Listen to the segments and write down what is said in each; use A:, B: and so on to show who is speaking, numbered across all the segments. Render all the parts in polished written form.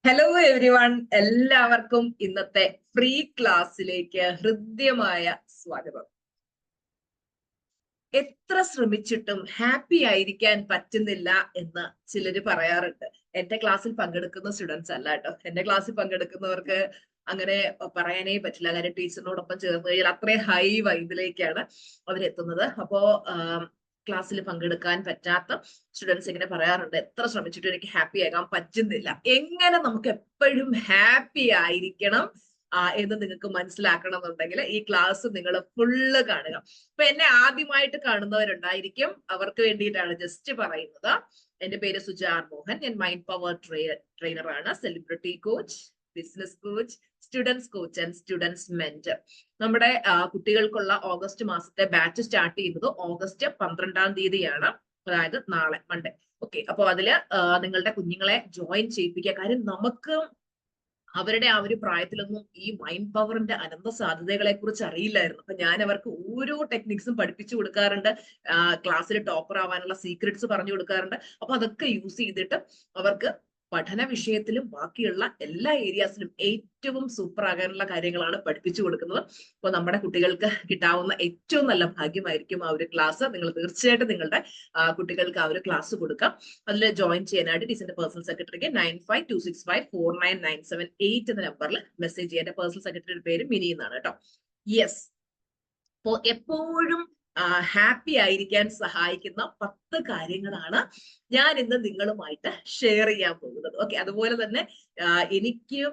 A: Hello everyone, എല്ലാവർക്കും ഇന്നത്തെ free ക്ലാസ്സിലേക്ക് ഹൃദ്യമായ സ്വാഗതം. എത്ര ശ്രമിച്ചിട്ടും ഹാപ്പി ആയിരിക്കാൻ പറ്റുന്നില്ല എന്ന് ചിലര് പറയാറുണ്ട്. എന്റെ ക്ലാസ്സിൽ പങ്കെടുക്കുന്ന സ്റ്റുഡൻസ് അല്ല കേട്ടോ. എന്റെ ക്ലാസ്സിൽ പങ്കെടുക്കുന്നവർക്ക് അങ്ങനെ പറയാനേ പറ്റില്ല. കാര്യം ടീച്ചറിനോടൊപ്പം ചേർന്ന് കഴിഞ്ഞാൽ അത്രയും ഹൈ വൈബിലേക്കാണ് അവരെത്തുന്നത്. അപ്പോ ക്ലാസ്സിൽ പങ്കെടുക്കാൻ പറ്റാത്ത സ്റ്റുഡൻസ് ഇങ്ങനെ പറയാറുണ്ട്, എത്ര ശ്രമിച്ചിട്ടും എനിക്ക് ഹാപ്പി ആകാൻ പറ്റുന്നില്ല. എങ്ങനെ നമുക്ക് എപ്പോഴും ഹാപ്പി ആയിരിക്കണം എന്ന് നിങ്ങൾക്ക് മനസ്സിലാക്കണം എന്നുണ്ടെങ്കിൽ ഈ ക്ലാസ് നിങ്ങൾ ഫുള്ള് കാണുക. അപ്പൊ എന്നെ ആദ്യമായിട്ട് കാണുന്നവരുണ്ടായിരിക്കും, അവർക്ക് വേണ്ടിയിട്ടാണ് ജസ്റ്റ് പറയുന്നത്. എന്റെ പേര് സുജാർ മോഹൻ. ഞാൻ മൈൻഡ് പവർ ട്രെയിനർ ആണ്, celebrity coach, business coach, students coach and students mentor. നമ്മുടെ കുട്ടികൾക്കുള്ള ഓഗസ്റ്റ് മാസത്തെ ബാച്ച് സ്റ്റാർട്ട് ചെയ്യുന്നത് ഓഗസ്റ്റ് 12-ാം തീയതിയാണ്, അതായത് നാളെ മൺഡേ. ഓക്കെ, അപ്പൊ അതില് നിങ്ങളുടെ കുഞ്ഞുങ്ങളെ ജോയിൻ ചെയ്യിപ്പിക്കുക. കാര്യം നമുക്ക് അവരുടെ ആ ഒരു പ്രായത്തിലൊന്നും ഈ മൈൻഡ് പവറിന്റെ അനന്ത സാധ്യതകളെ കുറിച്ച് അറിയില്ലായിരുന്നു. അപ്പൊ ഞാൻ അവർക്ക് ഓരോ ടെക്നിക്സും പഠിപ്പിച്ചു കൊടുക്കാറുണ്ട്. ക്ലാസ്സിൽ ടോപ്പർ ആവാനുള്ള സീക്രട്സ് പറഞ്ഞു കൊടുക്കാറുണ്ട്. അപ്പൊ അതൊക്കെ യൂസ് ചെയ്തിട്ട് അവർക്ക് പഠന വിഷയത്തിലും ബാക്കിയുള്ള എല്ലാ ഏരിയാസിലും ഏറ്റവും സൂപ്പർ ആകാനുള്ള കാര്യങ്ങളാണ് പഠിപ്പിച്ചു കൊടുക്കുന്നത്. അപ്പോൾ നമ്മുടെ കുട്ടികൾക്ക് കിട്ടാവുന്ന ഏറ്റവും നല്ല ഭാഗ്യമായിരിക്കും ആ ഒരു ക്ലാസ്. നിങ്ങൾ തീർച്ചയായിട്ടും നിങ്ങളുടെ കുട്ടികൾക്ക് ആ ഒരു ക്ലാസ് കൊടുക്കാം. അതിൽ ജോയിൻ ചെയ്യാനായിട്ട് ടീച്ചറിന്റെ പേഴ്സണൽ സെക്രട്ടറിക്ക് 9526549978 എന്ന നമ്പറിൽ മെസ്സേജ് ചെയ്യാൻ. എന്റെ പേഴ്സണൽ സെക്രട്ടറിയുടെ പേര് മിനി എന്നാണ് കേട്ടോ. യെസ്, അപ്പോ എപ്പോഴും ഹാപ്പി ആയിരിക്കാൻ സഹായിക്കുന്ന 10 കാര്യങ്ങളാണ് ഞാൻ ഇന്ന് നിങ്ങളുമായിട്ട് ഷെയർ ചെയ്യാൻ പോകുന്നത്. ഓക്കെ, അതുപോലെ തന്നെ എനിക്കും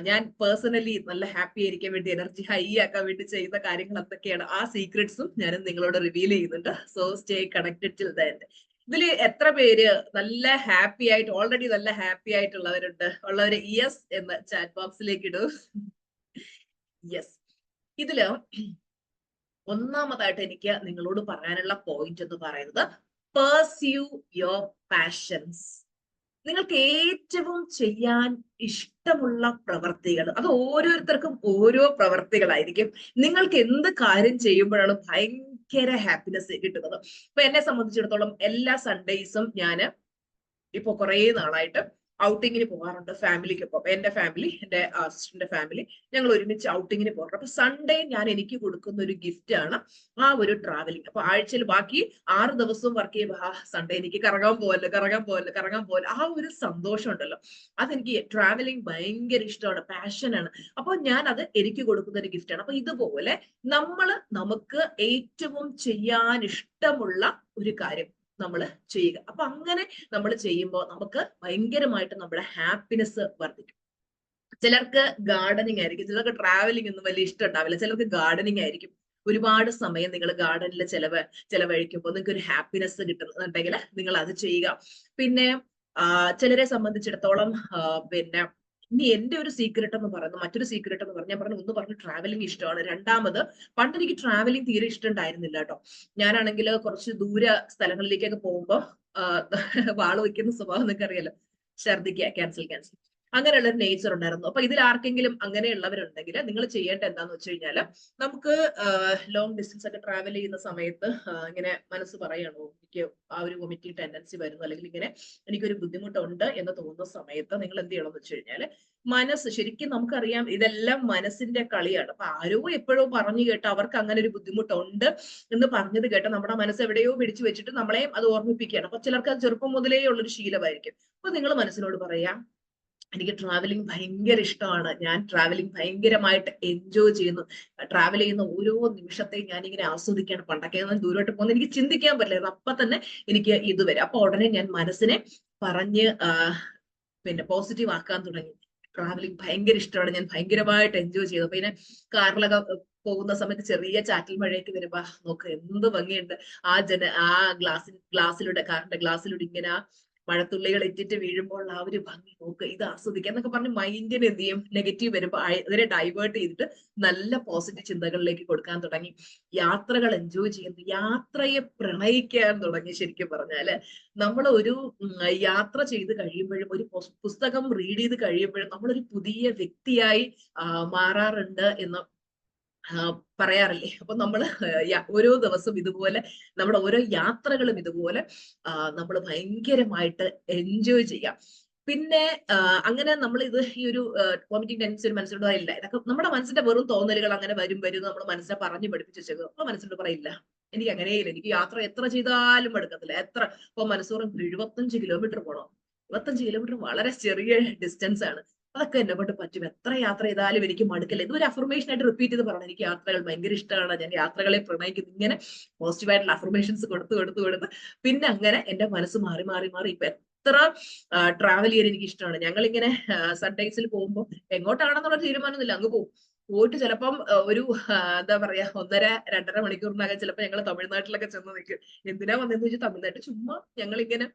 A: ഞാൻ പേഴ്സണലി നല്ല ഹാപ്പി ആയിരിക്കാൻ വേണ്ടി, എനർജി ഹൈ ആക്കാൻ വേണ്ടി ചെയ്യുന്ന കാര്യങ്ങൾ എന്തൊക്കെയാണ്, ആ സീക്രട്സും ഞാൻ നിങ്ങളോട് റിവീൽ ചെയ്യുന്നുണ്ട്. So stay connected till the end. ഇതില് എത്ര പേര് നല്ല ഹാപ്പി ആയിട്ട്, ഓൾറെഡി നല്ല ഹാപ്പി ആയിട്ടുള്ളവരുണ്ട്? ഉള്ളവര് യെസ് എന്ന് ചാറ്റ് ബോക്സിലേക്ക് ഇടൂ. യെസ്. ഇതില് ഒന്നാമതായിട്ട് എനിക്ക് നിങ്ങളോട് പറയാനുള്ള പോയിന്റ് എന്ന് പറയുന്നത്, പെർസ്യൂ യുവർ പാഷൻസ്. നിങ്ങൾക്ക് ഏറ്റവും ചെയ്യാൻ ഇഷ്ടമുള്ള പ്രവർത്തികൾ, അത് ഓരോരുത്തർക്കും ഓരോ പ്രവർത്തികളായിരിക്കും. നിങ്ങൾക്ക് എന്ത് കാര്യം ചെയ്യുമ്പോഴാണ് ഭയങ്കര ഹാപ്പിനെസ് കിട്ടുന്നത്. ഇപ്പൊ എന്നെ സംബന്ധിച്ചിടത്തോളം എല്ലാ സൺഡേയ്സും ഞാൻ ഇപ്പൊ കുറെ നാളായിട്ട് ഔട്ടിങ്ങിന് പോകാറുണ്ട് ഫാമിലിക്കൊപ്പം. എന്റെ ഫാമിലി, എന്റെ സിസ്റ്ററിന്റെ ഫാമിലി, ഞങ്ങൾ ഒരുമിച്ച് ഔട്ടിങ്ങിന് പോകാറുണ്ട്. അപ്പൊ സൺഡേ ഞാൻ എനിക്ക് കൊടുക്കുന്ന ഒരു ഗിഫ്റ്റ് ആണ് ആ ഒരു ട്രാവലിംഗ്. അപ്പൊ ആഴ്ചയിൽ ബാക്കി 6 ദിവസവും വർക്ക് ചെയ്യുമ്പോൾ സൺഡേ എനിക്ക് കറങ്ങാൻ പോകല്ലോ, ആ ഒരു സന്തോഷം ഉണ്ടല്ലോ, അതെനിക്ക് ട്രാവലിംഗ് ഭയങ്കര ഇഷ്ടമാണ്, പാഷനാണ്. അപ്പൊ ഞാൻ അത് എനിക്ക് കൊടുക്കുന്ന ഒരു ഗിഫ്റ്റ് ആണ്. അപ്പൊ ഇതുപോലെ നമുക്ക് ഏറ്റവും ചെയ്യാൻ ഇഷ്ടമുള്ള ഒരു കാര്യം നമ്മൾ ചെയ്യുക. അപ്പൊ അങ്ങനെ നമ്മൾ ചെയ്യുമ്പോൾ നമുക്ക് ഭയങ്കരമായിട്ട് നമ്മുടെ ഹാപ്പിനെസ് വർദ്ധിക്കും. ചിലർക്ക് ഗാർഡനിങ് ആയിരിക്കും, ചിലർക്ക് ട്രാവലിംഗ് ഒന്നും വലിയ ഇഷ്ടം ഉണ്ടാവില്ല, ചിലർക്ക് ഗാർഡനിങ് ആയിരിക്കും. ഒരുപാട് സമയം നിങ്ങൾ ഗാർഡനിൽ ചെലവഴിക്കുമ്പോൾ നിങ്ങൾക്ക് ഒരു ഹാപ്പിനെസ് കിട്ടുന്നുണ്ടെങ്കിൽ നിങ്ങൾ അത് ചെയ്യുക. പിന്നെ ചിലരെ സംബന്ധിച്ചിടത്തോളം പിന്നെ ഇനി എന്റെ ഒരു സീക്രട്ട് എന്ന് പറയുന്നത്, മറ്റൊരു സീക്രട്ട് എന്ന് പറഞ്ഞാൽ, ഞാൻ ഒന്ന് പറഞ്ഞു ട്രാവലിംഗ് ഇഷ്ടമാണ്. രണ്ടാമത്, പണ്ട് എനിക്ക് ട്രാവലിംഗ് തീരെ ഇഷ്ടമുണ്ടായിരുന്നില്ല കേട്ടോ. ഞാനാണെങ്കിൽ കുറച്ച് ദൂര സ്ഥലങ്ങളിലേക്കൊക്കെ പോകുമ്പോൾ വാള് വയ്ക്കുന്ന സ്വഭാവം നിങ്ങൾക്ക് അറിയാലോ, ഛർദിക്കുക, ക്യാൻസൽ അങ്ങനെയുള്ള ഒരു നേച്ചർ ഉണ്ടായിരുന്നു. അപ്പൊ ഇതിൽ ആർക്കെങ്കിലും അങ്ങനെയുള്ളവരുണ്ടെങ്കിൽ നിങ്ങൾ ചെയ്യേണ്ട എന്താന്ന് വെച്ച് കഴിഞ്ഞാൽ, നമുക്ക് ലോങ് ഡിസ്റ്റൻസ് ഒക്കെ ട്രാവൽ ചെയ്യുന്ന സമയത്ത് ഇങ്ങനെ മനസ്സ് പറയണോ, എനിക്ക് ആ ഒരു വൊമിറ്റിംഗ് ടെൻഡൻസി വരുന്നു, അല്ലെങ്കിൽ ഇങ്ങനെ എനിക്കൊരു ബുദ്ധിമുട്ടുണ്ട് എന്ന് തോന്നുന്ന സമയത്ത് നിങ്ങൾ എന്ത് ചെയ്യണം എന്ന് വെച്ച് കഴിഞ്ഞാൽ, മനസ്സ്, ശരിക്കും നമുക്കറിയാം ഇതെല്ലാം മനസ്സിന്റെ കളിയാണ്. അപ്പൊ ആരോ എപ്പോഴോ പറഞ്ഞു കേട്ട് അവർക്ക് അങ്ങനെ ഒരു ബുദ്ധിമുട്ടുണ്ട് എന്ന് പറഞ്ഞത് കേട്ട് നമ്മുടെ മനസ്സ് എവിടെയോ പിടിച്ചു വെച്ചിട്ട് നമ്മളെയും അത് ഓർമ്മിപ്പിക്കുകയാണ്. അപ്പൊ ചിലർക്ക് അത് ചെറുപ്പം മുതലേ ഉള്ളൊരു ശീലമായിരിക്കും. അപ്പൊ നിങ്ങൾ മനസ്സിനോട് പറയാം, എനിക്ക് ട്രാവലിംഗ് ഭയങ്കര ഇഷ്ടമാണ്, ഞാൻ ട്രാവലിംഗ് ഭയങ്കരമായിട്ട് എൻജോയ് ചെയ്യുന്നു, ട്രാവൽ ചെയ്യുന്ന ഓരോ നിമിഷത്തെയും ഞാൻ ഇങ്ങനെ ആസ്വദിക്കുകയാണ്. പണ്ടൊക്കെ ഞാൻ ദൂരോട്ട് പോകുന്നത് എനിക്ക് ചിന്തിക്കാൻ പറ്റില്ലായിരുന്നു, അപ്പൊ തന്നെ എനിക്ക് ഇത് വരും. അപ്പൊ ഉടനെ ഞാൻ മനസ്സിനെ പറഞ്ഞ് പിന്നെ പോസിറ്റീവ് ആക്കാൻ തുടങ്ങി. ട്രാവലിംഗ് ഭയങ്കര ഇഷ്ടമാണ്, ഞാൻ ഭയങ്കരമായിട്ട് എൻജോയ് ചെയ്തു. അപ്പൊ ഇങ്ങനെ കാറിലൊക്കെ പോകുന്ന സമയത്ത് ചെറിയ ചാറ്റൽ മഴയൊക്കെ വരുമ്പോ നോക്ക് എന്ത് ഭംഗിയുണ്ട്, ആ ഗ്ലാസ്സിലൂടെ, കാറിന്റെ ഗ്ലാസ്സിലൂടെ ഇങ്ങനെ ആ മഴത്തുള്ളികൾ ഇറ്റിറ്റ് വീഴുമ്പോൾ ആ ഒരു ഭംഗി നോക്ക്, ഇത് ആസ്വദിക്കുക എന്നൊക്കെ പറഞ്ഞ് മൈൻഡിന് എന്ത് ചെയ്യും, നെഗറ്റീവ് വരുമ്പോൾ അതിനെ ഡൈവേർട്ട് ചെയ്തിട്ട് നല്ല പോസിറ്റീവ് ചിന്തകളിലേക്ക് കൊടുക്കാൻ തുടങ്ങി. യാത്രകൾ എൻജോയ് ചെയ്യുന്നു, യാത്രയെ പ്രണയിക്കാൻ തുടങ്ങി. ശരിക്കും പറഞ്ഞാല് നമ്മൾ ഒരു യാത്ര ചെയ്ത് കഴിയുമ്പോഴും, ഒരു പുസ്തകം റീഡ് ചെയ്ത് കഴിയുമ്പോഴും നമ്മളൊരു പുതിയ വ്യക്തിയായി മാറാറുണ്ട് എന്ന് പറയാറില്ലേ. അപ്പൊ നമ്മൾ ഓരോ ദിവസം ഇതുപോലെ, നമ്മുടെ ഓരോ യാത്രകളും ഇതുപോലെ നമ്മൾ ഭയങ്കരമായിട്ട് എൻജോയ് ചെയ്യാം. പിന്നെ അങ്ങനെ നമ്മൾ ഇത് ഈ ഒരു വോമിറ്റിംഗ് ടെൻഡൻസി ഒരു മനസ്സിലോട് ഇല്ല, ഇതൊക്കെ നമ്മുടെ മനസ്സിന്റെ വെറും തോന്നലുകൾ, അങ്ങനെ വരും നമ്മൾ മനസ്സിനെ പറഞ്ഞു പഠിപ്പിച്ചു വെച്ചത്. നമ്മുടെ മനസ്സിലോട് പറയില്ല, എനിക്ക് അങ്ങനെയില്ല, എനിക്ക് യാത്ര എത്ര ചെയ്താലും എടുക്കത്തില്ല. എത്ര ഇപ്പൊ മനസ്സൂറും 75 കിലോമീറ്റർ പോകണം. 75 കിലോമീറ്റർ വളരെ ചെറിയ ഡിസ്റ്റൻസ് ആണ്. അതൊക്കെ എന്നെ കൊണ്ട് പറ്റും, എത്ര യാത്ര ചെയ്താലും എനിക്ക് മടുക്കില്ല. ഇതൊരു അഫർമേഷൻ ആയിട്ട് റിപ്പീറ്റ് ചെയ്ത് പറയണം, എനിക്ക് യാത്രകൾ ഭയങ്കര ഇഷ്ടമാണ്, ഞാൻ യാത്രകളെ പ്രണയിക്കുന്നു. ഇങ്ങനെ പോസിറ്റീവായിട്ടുള്ള അഫർമേഷൻസ് കൊടുത്ത് പിന്നെ അങ്ങനെ എന്റെ മനസ്സ് മാറി മാറി മാറി ഇപ്പൊ എത്ര ട്രാവൽ ചെയ്യാൻ എനിക്ക് ഇഷ്ടമാണ്. ഞങ്ങളിങ്ങനെ സൺഡേസിൽ പോകുമ്പോൾ എങ്ങോട്ടാണെന്നുള്ള തീരുമാനമൊന്നുമില്ല, അങ്ങ് പോകും. പോയിട്ട് ചിലപ്പം ഒരു എന്താ പറയാ 1.5-2.5 മണിക്കൂറിനകം ചിലപ്പോൾ ഞങ്ങൾ തമിഴ്നാട്ടിലൊക്കെ ചെന്ന് നിൽക്കും. എന്തിനാ വന്നതെന്ന് വെച്ചാൽ തമിഴ്നാട്ടിൽ ചുമ്മാ ഞങ്ങളിങ്ങനെ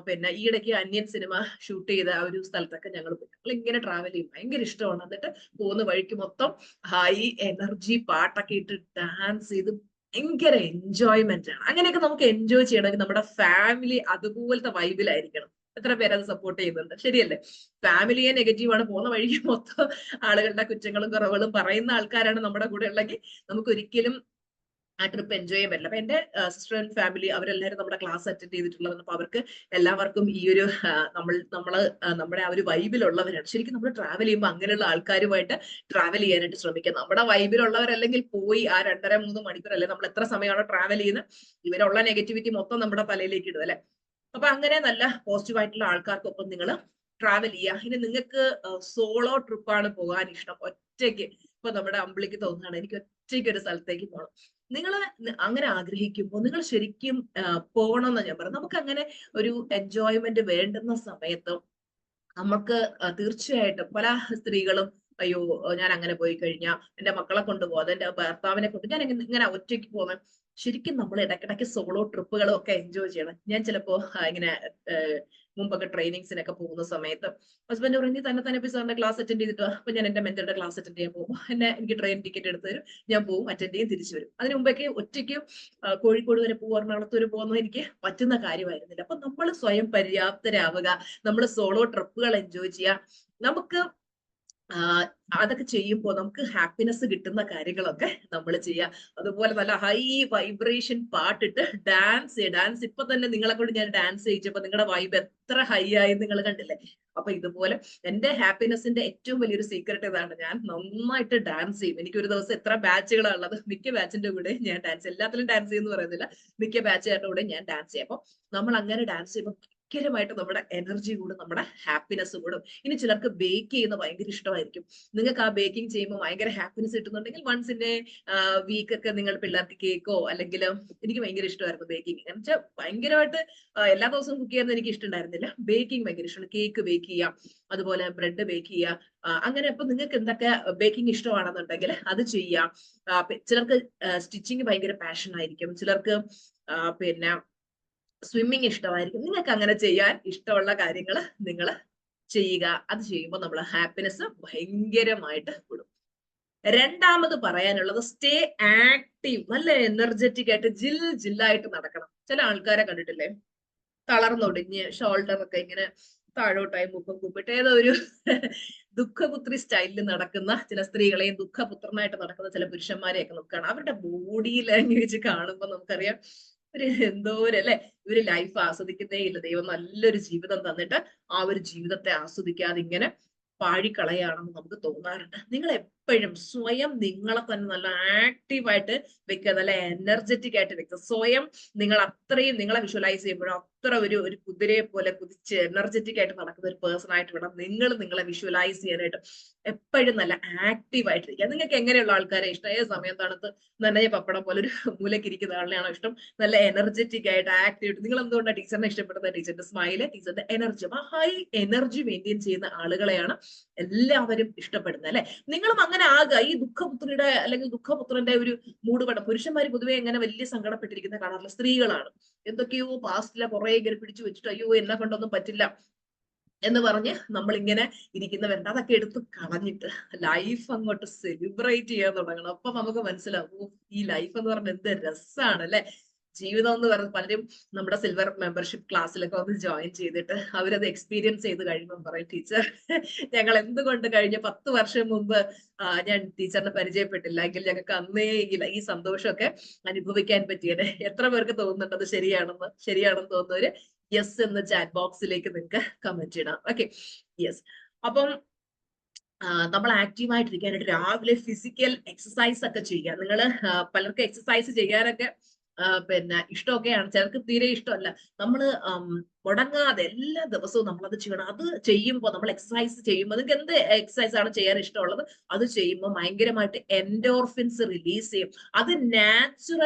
A: പിന്നെ ഈ ഇടയ്ക്ക് അന്യൻ സിനിമ ഷൂട്ട് ചെയ്ത ആ ഒരു സ്ഥലത്തൊക്കെ ഞങ്ങൾ ഇങ്ങനെ ട്രാവൽ ചെയ്യും, ഭയങ്കര ഇഷ്ടമാണ്. എന്നിട്ട് പോകുന്ന വഴിക്ക് മൊത്തം ഹൈ എനർജി പാട്ടൊക്കെ ഇട്ട് ഡാൻസ് ചെയ്ത് ഭയങ്കര എൻജോയ്മെന്റ് ആണ്. അങ്ങനെയൊക്കെ നമുക്ക് എൻജോയ് ചെയ്യണമെങ്കിൽ നമ്മുടെ ഫാമിലി അതുപോലത്തെ വൈബിലായിരിക്കണം. എത്ര പേര് അത് സപ്പോർട്ട് ചെയ്യുന്നുണ്ട്? ശരിയല്ലേ? ഫാമിലിയെ നെഗറ്റീവാണ്, പോകുന്ന വഴിക്ക് മൊത്തം ആളുകളുടെ കുറ്റങ്ങളും കുറവുകളും പറയുന്ന ആൾക്കാരാണ് നമ്മുടെ കൂടെ ഉള്ളെങ്കിൽ നമുക്ക് ഒരിക്കലും ആ ട്രിപ്പ് എൻജോയ് ചെയ്യാൻ പറ്റില്ല. അപ്പൊ എന്റെ സിസ്റ്റർ ആൻഡ് ഫാമിലി അവരെല്ലാവരും നമ്മുടെ ക്ലാസ് അറ്റൻഡ് ചെയ്തിട്ടുള്ളത്. അപ്പൊ അവർക്ക് എല്ലാവർക്കും ഈ ഒരു നമ്മുടെ ആ ഒരു വൈബിലുള്ളവരാണ്. ശരിക്കും നമ്മൾ ട്രാവൽ ചെയ്യുമ്പോൾ അങ്ങനെയുള്ള ആൾക്കാരുമായിട്ട് ട്രാവൽ ചെയ്യാനായിട്ട് ശ്രമിക്കുക. നമ്മുടെ വൈബിലുള്ളവരല്ലെങ്കിൽ പോയി ആ 2.5-3 മണിക്കൂർ അല്ലെ നമ്മൾ എത്ര സമയമാണോ ട്രാവൽ ചെയ്യുന്നത്, ഇവരുള്ള നെഗറ്റിവിറ്റി മൊത്തം നമ്മുടെ തലയിലേക്ക് ഇടും അല്ലെ. അപ്പൊ അങ്ങനെ നല്ല പോസിറ്റീവ് ആയിട്ടുള്ള ആൾക്കാർക്കൊപ്പം നിങ്ങൾ ട്രാവൽ ചെയ്യുക. ഇനി നിങ്ങൾക്ക് സോളോ ട്രിപ്പാണ് പോകാൻ ഇഷ്ടം, ഒറ്റയ്ക്ക്, ഇപ്പൊ നമ്മുടെ അമ്പിളിക്ക് തോന്നുകയാണ് എനിക്ക് ഒറ്റയ്ക്ക് ഒരു സ്ഥലത്തേക്ക് പോകണം, നിങ്ങൾ അങ്ങനെ ആഗ്രഹിക്കുമ്പോൾ നിങ്ങൾ ശരിക്കും പോകണമെന്ന് ഞാൻ പറഞ്ഞു. നമുക്ക് അങ്ങനെ ഒരു എൻജോയ്മെന്റ് വേണ്ടുന്ന സമയത്ത് നമുക്ക് തീർച്ചയായിട്ടും പല സ്ത്രീകളും അയ്യോ ഞാൻ അങ്ങനെ പോയി കഴിഞ്ഞാൽ എന്റെ മക്കളെ കൊണ്ടുപോകാതെ എന്റെ ഭർത്താവിനെ കൊണ്ട് ഞാൻ ഇങ്ങനെ ഒറ്റയ്ക്ക് പോകുന്നത്. ശരിക്കും നമ്മൾ ഇടയ്ക്കിടയ്ക്ക് സോളോ ട്രിപ്പുകളും ഒക്കെ എൻജോയ് ചെയ്യണം. ഞാൻ ചിലപ്പോ ഇങ്ങനെ മുമ്പൊക്കെ ട്രെയിനിങ്സിനൊക്കെ പോകുന്ന സമയത്ത് ഹസ്ബൻഡ് പറഞ്ഞു തന്നെ സാറിന്റെ ക്ലാസ് അറ്റൻഡ് ചെയ്തിട്ട്, അപ്പൊ ഞാൻ എന്റെ മെന്ററുടെ ക്ലാസ് അറ്റൻഡ് ചെയ്യാൻ പോകും, എനിക്ക് ട്രെയിൻ ടിക്കറ്റ് എടുത്ത് തരും, ഞാൻ പോകും, അറ്റൻഡ് ചെയ്യും, തിരിച്ചു വരും. അതിന് മുമ്പൊക്കെ ഒറ്റയ്ക്ക് കോഴിക്കോട് വരെ പോകും, എറണാകുളത്ത് വരെ പോകുന്നത് എനിക്ക് പറ്റുന്ന കാര്യമായിരുന്നില്ല. അപ്പൊ നമ്മൾ സ്വയം പര്യാപ്തരാവുക, നമ്മൾ സോളോ ട്രിപ്പുകൾ എൻജോയ് ചെയ്യുക. നമുക്ക് അതൊക്കെ ചെയ്യുമ്പോൾ നമുക്ക് ഹാപ്പിനെസ് കിട്ടുന്ന കാര്യങ്ങളൊക്കെ നമ്മൾ ചെയ്യുക. അതുപോലെ നല്ല ഹൈ വൈബ്രേഷൻ പാട്ടിട്ട് ഡാൻസ് ഇപ്പൊ തന്നെ നിങ്ങളെ കൊണ്ട് ഞാൻ ഡാൻസ് ചെയ്യിച്ചപ്പോ നിങ്ങളുടെ വൈബ് എത്ര ഹൈ ആയി നിങ്ങൾ കണ്ടില്ലേ. അപ്പൊ ഇതുപോലെ എന്റെ ഹാപ്പിനെസിന്റെ ഏറ്റവും വലിയൊരു സീക്രട്ട് ഇതാണ്, ഞാൻ നന്നായിട്ട് ഡാൻസ് ചെയ്യും. എനിക്ക് ഒരു ദിവസം എത്ര ബാച്ചുകളാണ് ഉള്ളത്, മിക്ക ബാച്ചിന്റെ കൂടെ ഞാൻ ഡാൻസ്, എല്ലാത്തിലും ഡാൻസ് ചെയ്യുന്നു പറയുന്നില്ല, മിക്ക ബാച്ചുകാരുടെ കൂടെ ഞാൻ ഡാൻസ് ചെയ്യും. അപ്പൊ നമ്മൾ അങ്ങനെ ഡാൻസ് ചെയ്യുമ്പോൾ ഭയങ്കരമായിട്ട് നമ്മുടെ എനർജി കൂടും, നമ്മുടെ ഹാപ്പിനെസ് കൂടും. ഇനി ചിലർക്ക് ബേക്ക് ചെയ്യുന്ന ഭയങ്കര ഇഷ്ടമായിരിക്കും. നിങ്ങൾക്ക് ആ ബേക്കിംഗ് ചെയ്യുമ്പോൾ ഭയങ്കര ഹാപ്പിനെസ് കിട്ടുന്നുണ്ടെങ്കിൽ വൺസ് ഇൻ എ വീക്ക് ഒക്കെ നിങ്ങൾ പിള്ളേർക്ക് കേക്കോ, അല്ലെങ്കിൽ എനിക്ക് ഭയങ്കര ഇഷ്ടമായിരുന്നു ബേക്കിംഗ് എന്ന് വെച്ചാൽ ഭയങ്കരമായിട്ട് എല്ലാ ദിവസവും കുക്ക് ചെയ്യുന്നത് എനിക്ക് ഇഷ്ടമുണ്ടായിരുന്നില്ല. ബേക്കിംഗ് ഭയങ്കര ഇഷ്ടമാണ്, കേക്ക് ബേക്ക് ചെയ്യാം, അതുപോലെ ബ്രെഡ് ബേക്ക് ചെയ്യാം. അങ്ങനെ അപ്പൊ നിങ്ങൾക്ക് എന്തൊക്കെ ബേക്കിംഗ് ഇഷ്ടമാണെന്നുണ്ടെങ്കിൽ അത് ചെയ്യാം. ചിലർക്ക് സ്റ്റിച്ചിങ് ഭയങ്കര പാഷൻ ആയിരിക്കും, ചിലർക്ക് പിന്നെ സ്വിമ്മിങ് ഇഷ്ടമായിരിക്കും. നിങ്ങൾക്ക് അങ്ങനെ ചെയ്യാൻ ഇഷ്ടമുള്ള കാര്യങ്ങൾ നിങ്ങൾ ചെയ്യുക. അത് ചെയ്യുമ്പോൾ നമ്മളെ ഹാപ്പിനെസ് ഭയങ്കരമായിട്ട് കൂടും. രണ്ടാമത് പറയാനുള്ളത് സ്റ്റേ ആക്റ്റീവ്, നല്ല എനർജറ്റിക് ആയിട്ട് ജില്ലായിട്ട് നടക്കണം. ചില ആൾക്കാരെ കണ്ടിട്ടില്ലേ, തളർന്നൊടിഞ്ഞ് ഷോൾഡർ ഒക്കെ ഇങ്ങനെ താഴോട്ടായി മുഖം കുപ്പിട്ട് ഏതോ ഒരു ദുഃഖപുത്രി സ്റ്റൈലിൽ നടക്കുന്ന ചില സ്ത്രീകളെയും ദുഃഖപുത്രനായിട്ട് നടക്കുന്ന ചില പുരുഷന്മാരെയൊക്കെ നമുക്ക് കാണാം. അവരുടെ ബോഡി ലാംഗ്വേജ് കാണുമ്പോൾ നമുക്കറിയാം ഒരു എന്തോരല്ലേ, ഇവര് ലൈഫ് ആസ്വദിക്കുന്നേ ഇല്ല. ദൈവം നല്ലൊരു ജീവിതം തന്നിട്ട് ആ ഒരു ജീവിതത്തെ ആസ്വദിക്കാതെ ഇങ്ങനെ പാഴിക്കളയാണെന്ന് നമുക്ക് തോന്നാറുണ്ട്. നിങ്ങൾ എപ്പോഴും സ്വയം നിങ്ങളെ തന്നെ നല്ല ആക്റ്റീവായിട്ട് വെക്കുക, നല്ല എനർജറ്റിക് ആയിട്ട് വെക്കുക. സ്വയം നിങ്ങൾ അത്രയും നിങ്ങളെ വിഷ്വലൈസ് ചെയ്യുമ്പോഴും അത്ര ഒരു കുതിരയെ പോലെ കുതിച്ച് എനർജറ്റിക് ആയിട്ട് നടക്കുന്ന ഒരു പേഴ്സൺ ആയിട്ട് വേണം നിങ്ങൾ നിങ്ങളെ വിഷ്വലൈസ് ചെയ്യാനായിട്ട്. എപ്പോഴും നല്ല ആക്റ്റീവ് ആയിട്ടിരിക്കുക. നിങ്ങൾക്ക് എങ്ങനെയുള്ള ആൾക്കാരെ ഇഷ്ടം? ഏത് സമയം തണുത്ത് നനഞ്ഞ പപ്പടം പോലെ ഒരു മൂലക്ക് ഇരിക്കുന്ന ആളിനെയാണോ ഇഷ്ടം? നല്ല എനർജറ്റിക് ആയിട്ട് ആക്റ്റീവ്. നിങ്ങൾ എന്തുകൊണ്ടാണ് ടീച്ചറിനെ ഇഷ്ടപ്പെടുന്നത്? ടീച്ചറിന്റെ സ്മൈല്, ടീച്ചറിന്റെ എനർജി. ആ ഹൈ എനർജി മെയിൻറ്റെയിൻ ചെയ്യുന്ന ആളുകളെയാണ് എല്ലാവരും ഇഷ്ടപ്പെടുന്നത് അല്ലെ. നിങ്ങളും അങ്ങനെ ആകുക. ഈ ദുഃഖപുത്രിയുടെ അല്ലെങ്കിൽ ദുഃഖപുത്രന്റെ ഒരു മൂഡ് വേണം. പുരുഷന്മാർ പൊതുവെ എങ്ങനെ വലിയ സങ്കടപ്പെട്ടിരിക്കുന്ന കാണാറില്ല, സ്ത്രീകളാണ്. എന്തൊക്കെയോ പാസ്റ്റിലെ കുറെ ഇങ്ങനെ പിടിച്ചു വെച്ചിട്ട് അയ്യോ എന്നെ കൊണ്ടൊന്നും പറ്റില്ല എന്ന് പറഞ്ഞ് നമ്മൾ ഇങ്ങനെ ഇരിക്കുന്നവരുണ്ട്. അതൊക്കെ എടുത്ത് കളഞ്ഞിട്ട് ലൈഫ് അങ്ങോട്ട് സെലിബ്രേറ്റ് ചെയ്യാൻ തുടങ്ങണം. അപ്പൊ നമുക്ക് മനസ്സിലാവും ഈ ലൈഫ് എന്ന് പറഞ്ഞാൽ എന്ത് രസമാണ് അല്ലെ. ജീവിതം എന്ന് പറയുന്നത് പലരും നമ്മുടെ സിൽവർ മെമ്പർഷിപ്പ് ക്ലാസ്സിലൊക്കെ ഒന്ന് ജോയിൻ ചെയ്തിട്ട് അവരത് എക്സ്പീരിയൻസ് ചെയ്ത് കഴിയുമ്പോൾ പറയും, ടീച്ചർ ഞങ്ങൾ എന്തുകൊണ്ട് കഴിഞ്ഞ 10 വർഷം മുമ്പ് ഞാൻ ടീച്ചറിനെ പരിചയപ്പെട്ടില്ല എങ്കിൽ ഞങ്ങൾക്ക് അന്നേ ഈ സന്തോഷമൊക്കെ അനുഭവിക്കാൻ പറ്റിയത്. എത്ര പേർക്ക് തോന്നുന്നുണ്ട് അത് ശരിയാണെന്ന് തോന്നുന്നവര് യെസ് എന്ന് ചാറ്റ് ബോക്സിലേക്ക് നിങ്ങൾക്ക് കമന്റ് ഇടാം. Okay, yes. അപ്പം നമ്മൾ ആക്റ്റീവായിട്ടിരിക്കാനായിട്ട് രാവിലെ ഫിസിക്കൽ എക്സസൈസ് ഒക്കെ ചെയ്യുക. നിങ്ങൾ പലർക്കും എക്സസൈസ് ചെയ്യാനൊക്കെ പിന്നെ ഇഷ്ടമൊക്കെയാണ്, ചിലർക്ക് തീരെ ഇഷ്ടമല്ല. നമ്മൾ മുടങ്ങാതെ എല്ലാ ദിവസവും നമ്മളത് ചെയ്യണം. അത് ചെയ്യുമ്പോൾ, നമ്മൾ എക്സസൈസ് ചെയ്യുമ്പോൾ, നിങ്ങൾക്ക് എന്ത് എക്സസൈസ് ആണ് ചെയ്യാൻ ഇഷ്ടമുള്ളത് അത് ചെയ്യുമ്പോൾ ഭയങ്കരമായിട്ട് എൻഡോർഫിൻസ് റിലീസ് ചെയ്യും. അത്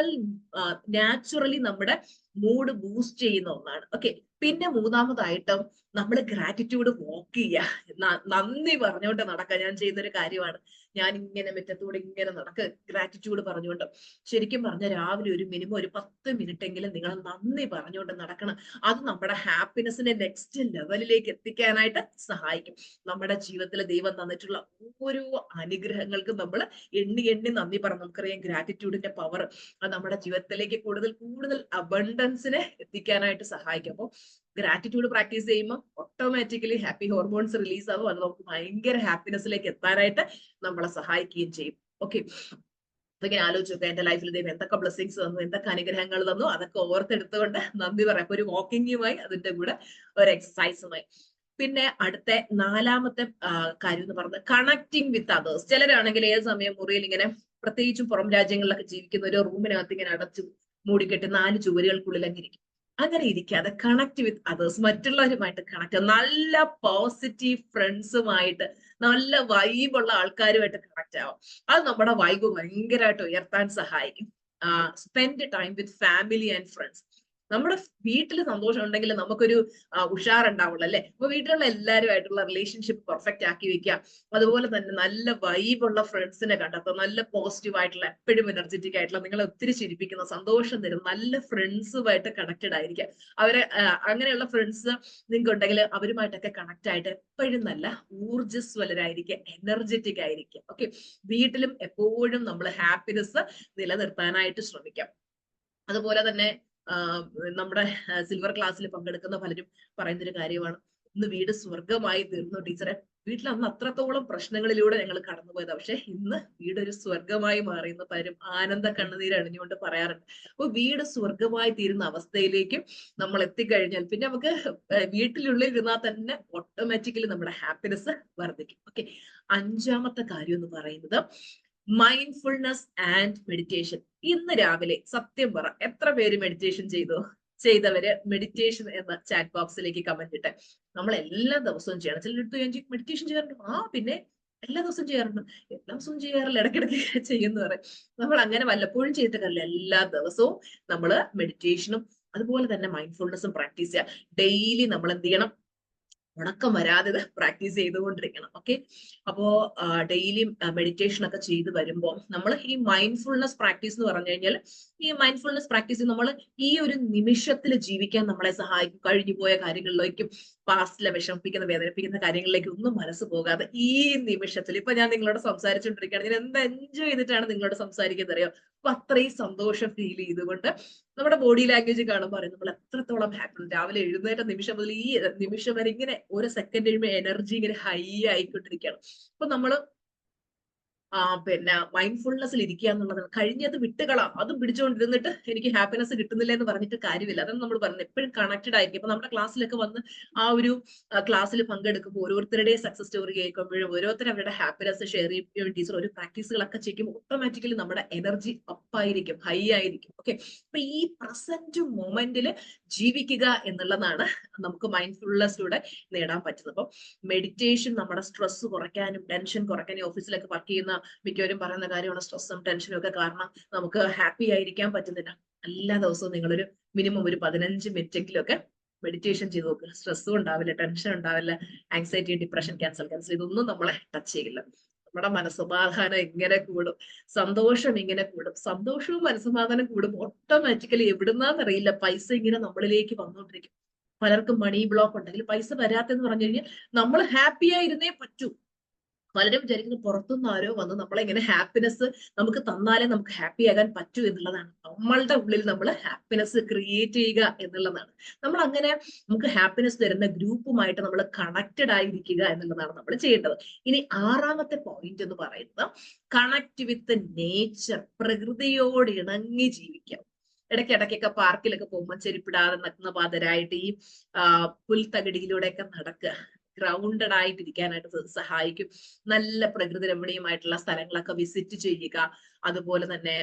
A: നാച്ചുറലി നമ്മുടെ മൂഡ് ബൂസ്റ്റ് ചെയ്യുന്ന ഒന്നാണ്. ഓക്കെ, പിന്നെ മൂന്നാമതായിട്ടും നമ്മൾ ഗ്രാറ്റിറ്റ്യൂഡ് വോക്ക് ചെയ്യുക, നന്ദി പറഞ്ഞുകൊണ്ട് നടക്കുക. ഞാൻ ചെയ്യുന്ന ഒരു കാര്യമാണ്. ഞാൻ ഇങ്ങനെ മുറ്റത്തൂടെ ഇങ്ങനെ നടക്കുക, ഗ്രാറ്റിറ്റ്യൂഡ് പറഞ്ഞുകൊണ്ട്. ശരിക്കും പറഞ്ഞാൽ രാവിലെ ഒരു മിനിമം ഒരു 10 മിനിറ്റ് എങ്കിലും നിങ്ങൾ നന്ദി പറഞ്ഞുകൊണ്ട് നടക്കണം. അത് നമ്മുടെ ഹാപ്പിനെസിനെ നെക്സ്റ്റ് ലെവലിലേക്ക് എത്തിക്കാനായിട്ട് സഹായിക്കും. നമ്മുടെ ജീവിതത്തിൽ ദൈവം തന്നിട്ടുള്ള ഓരോ അനുഗ്രഹങ്ങൾക്കും നമ്മൾ എണ്ണി എണ്ണി നന്ദി പറഞ്ഞു. നമുക്കറിയാം ഗ്രാറ്റിറ്റ്യൂഡിന്റെ പവർ, അത് നമ്മുടെ ജീവിതത്തിലേക്ക് കൂടുതൽ കൂടുതൽ അബണ്ടൻസിനെ എത്തിക്കാനായിട്ട് സഹായിക്കും. അപ്പോൾ ഗ്രാറ്റിറ്റ്യൂഡ് പ്രാക്ടീസ് ചെയ്യുമ്പോൾ ഓട്ടോമാറ്റിക്കലി ഹാപ്പി ഹോർമോൺസ് റിലീസ് ആവും. അത് നമുക്ക് ഭയങ്കര ഹാപ്പിനെസ്സിലേക്ക് എത്താനായിട്ട് നമ്മളെ സഹായിക്കുകയും ചെയ്യും. ഓക്കെ, അതൊക്കെ ആലോചിച്ച് നോക്കുക. എന്റെ ലൈഫിൽ ദൈവം എന്തൊക്കെ ബ്ലെസ്സിങ്സ് തന്നു, എന്തൊക്കെ അനുഗ്രഹങ്ങൾ തന്നു, അതൊക്കെ ഓർത്തെടുത്തുകൊണ്ട് നന്ദി പറയാം. അപ്പൊ ഒരു വാക്കിങ്ങുമായി അതിന്റെ കൂടെ ഒരു എക്സസൈസുമായി. പിന്നെ അടുത്ത 4-മത്തെ കാര്യം എന്ന് പറയുന്നത് കണക്റ്റിംഗ് വിത്ത് അതേഴ്സ്. ചിലരാണെങ്കിൽ ഏത് സമയം മുറിയിൽ ഇങ്ങനെ, പ്രത്യേകിച്ചും പുറം രാജ്യങ്ങളിലൊക്കെ ജീവിക്കുന്ന ഒരു റൂമിനകത്ത് ഇങ്ങനെ അടച്ചു മൂടിക്കെട്ടി 4 ചുവരുകൾക്കുള്ളിൽ അങ്ങ് ഇരിക്കും. അങ്ങനെ ഇരിക്കാതെ കണക്ട് വിത്ത് അതേഴ്സ്, മറ്റുള്ളവരുമായിട്ട് കണക്ട്, നല്ല പോസിറ്റീവ് ഫ്രണ്ട്സുമായിട്ട്, നല്ല വൈബുള്ള ആൾക്കാരുമായിട്ട് കണക്ട് ആവാം. അത് നമ്മുടെ വൈബ് ഭയങ്കരമായിട്ട് ഉയർത്താൻ സഹായിക്കും. Spend time with family and friends. നമ്മുടെ വീട്ടിൽ സന്തോഷം ഉണ്ടെങ്കിൽ നമുക്കൊരു ഉഷാറുണ്ടാവുള്ളൂ അല്ലെ. അപ്പൊ വീട്ടിലുള്ള എല്ലാവരുമായിട്ടുള്ള റിലേഷൻഷിപ്പ് പെർഫെക്റ്റ് ആക്കി വെക്കുക. അതുപോലെ തന്നെ നല്ല വൈബുള്ള ഫ്രണ്ട്സിനെ കണ്ടെത്തുക. നല്ല പോസിറ്റീവ് ആയിട്ടുള്ള, എപ്പോഴും എനർജറ്റിക് ആയിട്ടുള്ള, നിങ്ങളെ ഒത്തിരി ചിരിപ്പിക്കുന്ന, സന്തോഷം തരും നല്ല ഫ്രണ്ട്സുമായിട്ട് കണക്റ്റഡ് ആയിരിക്കുക. അവരെ അങ്ങനെയുള്ള ഫ്രണ്ട്സ് നിങ്ങൾക്ക് ഉണ്ടെങ്കിൽ അവരുമായിട്ടൊക്കെ കണക്ട് ആയിട്ട് എപ്പോഴും നല്ല ഊർജ്ജസ്വലരായിരിക്കുക, എനർജറ്റിക് ആയിരിക്കുക. ഓക്കെ, വീട്ടിലും എപ്പോഴും നമ്മൾ ഹാപ്പിനെസ് നിലനിർത്താനായിട്ട് ശ്രമിക്കാം. അതുപോലെ തന്നെ നമ്മുടെ സിൽവർ ക്ലാസ്സിൽ പങ്കെടുക്കുന്ന പലരും പറയുന്നൊരു കാര്യമാണ്, ഇന്ന് വീട് സ്വർഗമായി തീർന്നു ടീച്ചറെ. വീട്ടിൽ അന്ന് അത്രത്തോളം പ്രശ്നങ്ങളിലൂടെ ഞങ്ങൾ കടന്നുപോയതാ, പക്ഷെ ഇന്ന് വീട് ഒരു സ്വർഗമായി മാറിയെന്ന് പലരും ആനന്ദ കണ്ണുനീര് അണിഞ്ഞുകൊണ്ട് പറയാറുണ്ട്. അപ്പൊ വീട് സ്വർഗമായി തീരുന്ന അവസ്ഥയിലേക്കും നമ്മൾ എത്തിക്കഴിഞ്ഞാൽ പിന്നെ നമുക്ക് വീട്ടിനുള്ളിൽ ഇരുന്നാൽ തന്നെ ഓട്ടോമാറ്റിക്കലി നമ്മുടെ ഹാപ്പിനെസ് വർദ്ധിക്കും. ഓക്കെ, 5-മത്തെ കാര്യം എന്ന് പറയുന്നത് മൈൻഡ്ഫുൾനെസ് ആൻഡ് മെഡിറ്റേഷൻ. ഇന്ന് രാവിലെ സത്യം പറ, എത്ര പേര് മെഡിറ്റേഷൻ ചെയ്തു? ചെയ്തവര് മെഡിറ്റേഷൻ എന്ന ചാറ്റ് ബോക്സിലേക്ക് കമന്റ് ഇട്ടെ. നമ്മൾ എല്ലാ ദിവസവും ചെയ്യണം. ചിലടുത്ത് ഞാൻ മെഡിറ്റേഷൻ ചെയ്യാറുണ്ട്. പിന്നെ എല്ലാ ദിവസവും ചെയ്യാറുണ്ട്. എല്ലാ ദിവസവും ചെയ്യാറില്ല, ഇടയ്ക്കിടയ്ക്ക് ചെയ്യുന്നു പറയും. നമ്മൾ അങ്ങനെ വല്ലപ്പോഴും ചെയ്തിട്ട് കാര്യമില്ല. എല്ലാ ദിവസവും നമ്മൾ മെഡിറ്റേഷനും അതുപോലെ തന്നെ മൈൻഡ്ഫുൾനെസ്സും പ്രാക്ടീസ് ചെയ്യുക. ഡെയിലി നമ്മൾ എന്ത് ചെയ്യണം? മുടക്കം വരാതെ പ്രാക്ടീസ് ചെയ്തുകൊണ്ടിരിക്കണം. ഓക്കെ, അപ്പോ ഡെയിലി മെഡിറ്റേഷൻ ഒക്കെ ചെയ്ത് വരുമ്പോൾ നമ്മൾ ഈ മൈൻഡ്ഫുൾനെസ് പ്രാക്ടീസ് എന്ന് പറഞ്ഞു കഴിഞ്ഞാൽ, ഈ മൈൻഡ്ഫുൾനെസ് പ്രാക്ടീസ് നമ്മൾ ഈ ഒരു നിമിഷത്തിൽ ജീവിക്കാൻ നമ്മളെ സഹായിക്കും. കഴിഞ്ഞു പോയ കാര്യങ്ങളിലേക്കും പാസ്റ്റിലെ വിഷമിപ്പിക്കുന്ന, വേദനിപ്പിക്കുന്ന കാര്യങ്ങളിലേക്ക് ഒന്നും മനസ്സ് പോകാതെ ഈ നിമിഷത്തിൽ, ഇപ്പൊ ഞാൻ നിങ്ങളോട് സംസാരിച്ചുകൊണ്ടിരിക്കുകയാണ്, ഞാൻ എന്ത് എൻജോയ് ചെയ്തിട്ടാണ് നിങ്ങളോട് സംസാരിക്കുന്നത് അറിയോ? അപ്പൊ അത്രയും സന്തോഷം ഫീൽ ചെയ്തുകൊണ്ട് നമ്മുടെ ബോഡി ലാംഗ്വേജ് കാണുമ്പോൾ അറിയാം നമ്മൾ എത്രത്തോളം ഹാപ്പി. രാവിലെ എഴുന്നേറ്റ നിമിഷം മുതൽ ഈ നിമിഷം വരെ ഇങ്ങനെ ഓരോ സെക്കൻഡ് കഴിയുമ്പോൾ എനർജി ഇങ്ങനെ ഹൈ ആയിക്കൊണ്ടിരിക്കുകയാണ്. അപ്പൊ നമ്മള് പിന്നെ മൈൻഡ്ഫുൾനെസ്സിൽ ഇരിക്കുക എന്നുള്ളതാണ്. കഴിഞ്ഞത് വിട്ടുകളാം, അതും പിടിച്ചുകൊണ്ടിരുന്നിട്ട് എനിക്ക് ഹാപ്പിനെസ് കിട്ടുന്നില്ല എന്ന് പറഞ്ഞിട്ട് കാര്യമില്ല. അതാണ് നമ്മൾ പറയുന്നത്, എപ്പോഴും കണക്റ്റഡ് ആയിരിക്കും. ഇപ്പൊ നമ്മുടെ ക്ലാസ്സിലൊക്കെ വന്ന് ആ ഒരു ക്ലാസ്സിൽ പങ്കെടുക്കുമ്പോൾ ഓരോരുത്തരുടെ സക്സസ് സ്റ്റോറി കേൾക്കുമ്പോഴും ഓരോരുത്തരും അവരുടെ ഹാപ്പിനെസ് ഷെയർ ചെയ്യുമ്പോൾ ടീച്ചർ ഒരു പ്രാക്ടീസുകളൊക്കെ ചെയ്യുമ്പോൾ ഓട്ടോമാറ്റിക്കലി നമ്മുടെ എനർജി അപ്പായിരിക്കും, ഹൈ ആയിരിക്കും. ഓക്കെ, അപ്പൊ ഈ പ്രസന്റ് മൊമെന്റിൽ ജീവിക്കുക എന്നുള്ളതാണ് നമുക്ക് മൈൻഡ്ഫുൾനെസ്സിലൂടെ നേടാൻ പറ്റുന്നത്. അപ്പൊ മെഡിറ്റേഷൻ നമ്മുടെ സ്ട്രെസ് കുറയ്ക്കാനും ടെൻഷൻ കുറയ്ക്കാനും, ഓഫീസിലൊക്കെ വർക്ക് ചെയ്യുന്ന മിക്കവരും പറയുന്ന കാര്യമാണ്, സ്ട്രെസ്സും ടെൻഷനും ഒക്കെ കാരണം നമുക്ക് ഹാപ്പി ആയിരിക്കാൻ പറ്റുന്നില്ല. എല്ലാ ദിവസവും നിങ്ങളൊരു മിനിമം ഒരു 15 മിനിറ്റ് എങ്കിലും ഒക്കെ മെഡിറ്റേഷൻ ചെയ്ത് നോക്കുക. സ്ട്രെസ്സും ഉണ്ടാവില്ല, ടെൻഷൻ ഉണ്ടാവില്ല, ആങ്സൈറ്റി, ഡിപ്രഷൻ, ക്യാൻസർ ഇതൊന്നും നമ്മളെ ടച്ച് ചെയ്യില്ല. നമ്മുടെ മനസ്സമാധാനം ഇങ്ങനെ കൂടും, സന്തോഷം ഇങ്ങനെ കൂടും. സന്തോഷവും മനസ്സമാധാനം കൂടും ഓട്ടോമാറ്റിക്കലി എവിടുന്നാന്നറിയില്ല പൈസ ഇങ്ങനെ നമ്മളിലേക്ക് വന്നുകൊണ്ടിരിക്കും. പലർക്കും മണി ബ്ലോക്ക് ഉണ്ടെങ്കിൽ പൈസ വരാത്തെന്ന് പറഞ്ഞു കഴിഞ്ഞാൽ നമ്മൾ ഹാപ്പി ആയിരുന്നേ പറ്റൂ. പലരും വിചാരിക്കുന്നത് പുറത്തുനിന്ന് ആരോ വന്ന് നമ്മളെ ഇങ്ങനെ ഹാപ്പിനെസ് നമുക്ക് തന്നാലേ നമുക്ക് ഹാപ്പി ആകാൻ പറ്റൂ എന്നുള്ളതാണ്. നമ്മളുടെ ഉള്ളിൽ നമ്മൾ ഹാപ്പിനെസ് ക്രിയേറ്റ് ചെയ്യുക എന്നുള്ളതാണ്. നമ്മൾ അങ്ങനെ നമുക്ക് ഹാപ്പിനെസ് തരുന്ന ഗ്രൂപ്പുമായിട്ട് നമ്മൾ കണക്റ്റഡ് ആയിരിക്കുക എന്നുള്ളതാണ് നമ്മൾ ചെയ്യേണ്ടത്. ഇനി 6-മത്തെ പോയിന്റ് എന്ന് പറയുന്നത് കണക്ട് വിത്ത് നേച്ചർ, പ്രകൃതിയോട് ഇണങ്ങി ജീവിക്കാം. ഇടയ്ക്കിടയ്ക്കൊക്കെ പാർക്കിലൊക്കെ പോകുമ്പോൾ ചെരുപ്പിടാതെ നഗ്നപാതരായിട്ട് ഈ പുൽത്തകിടിയിലൂടെയൊക്കെ നടക്കുക. ഗ്രൗണ്ടഡ് ആയിട്ടിരിക്കാനായിട്ട് സഹായിക്കും. നല്ല പ്രകൃതി രമണീയമായിട്ടുള്ള സ്ഥലങ്ങളൊക്കെ വിസിറ്റ് ചെയ്യുക. അതുപോലെ തന്നെ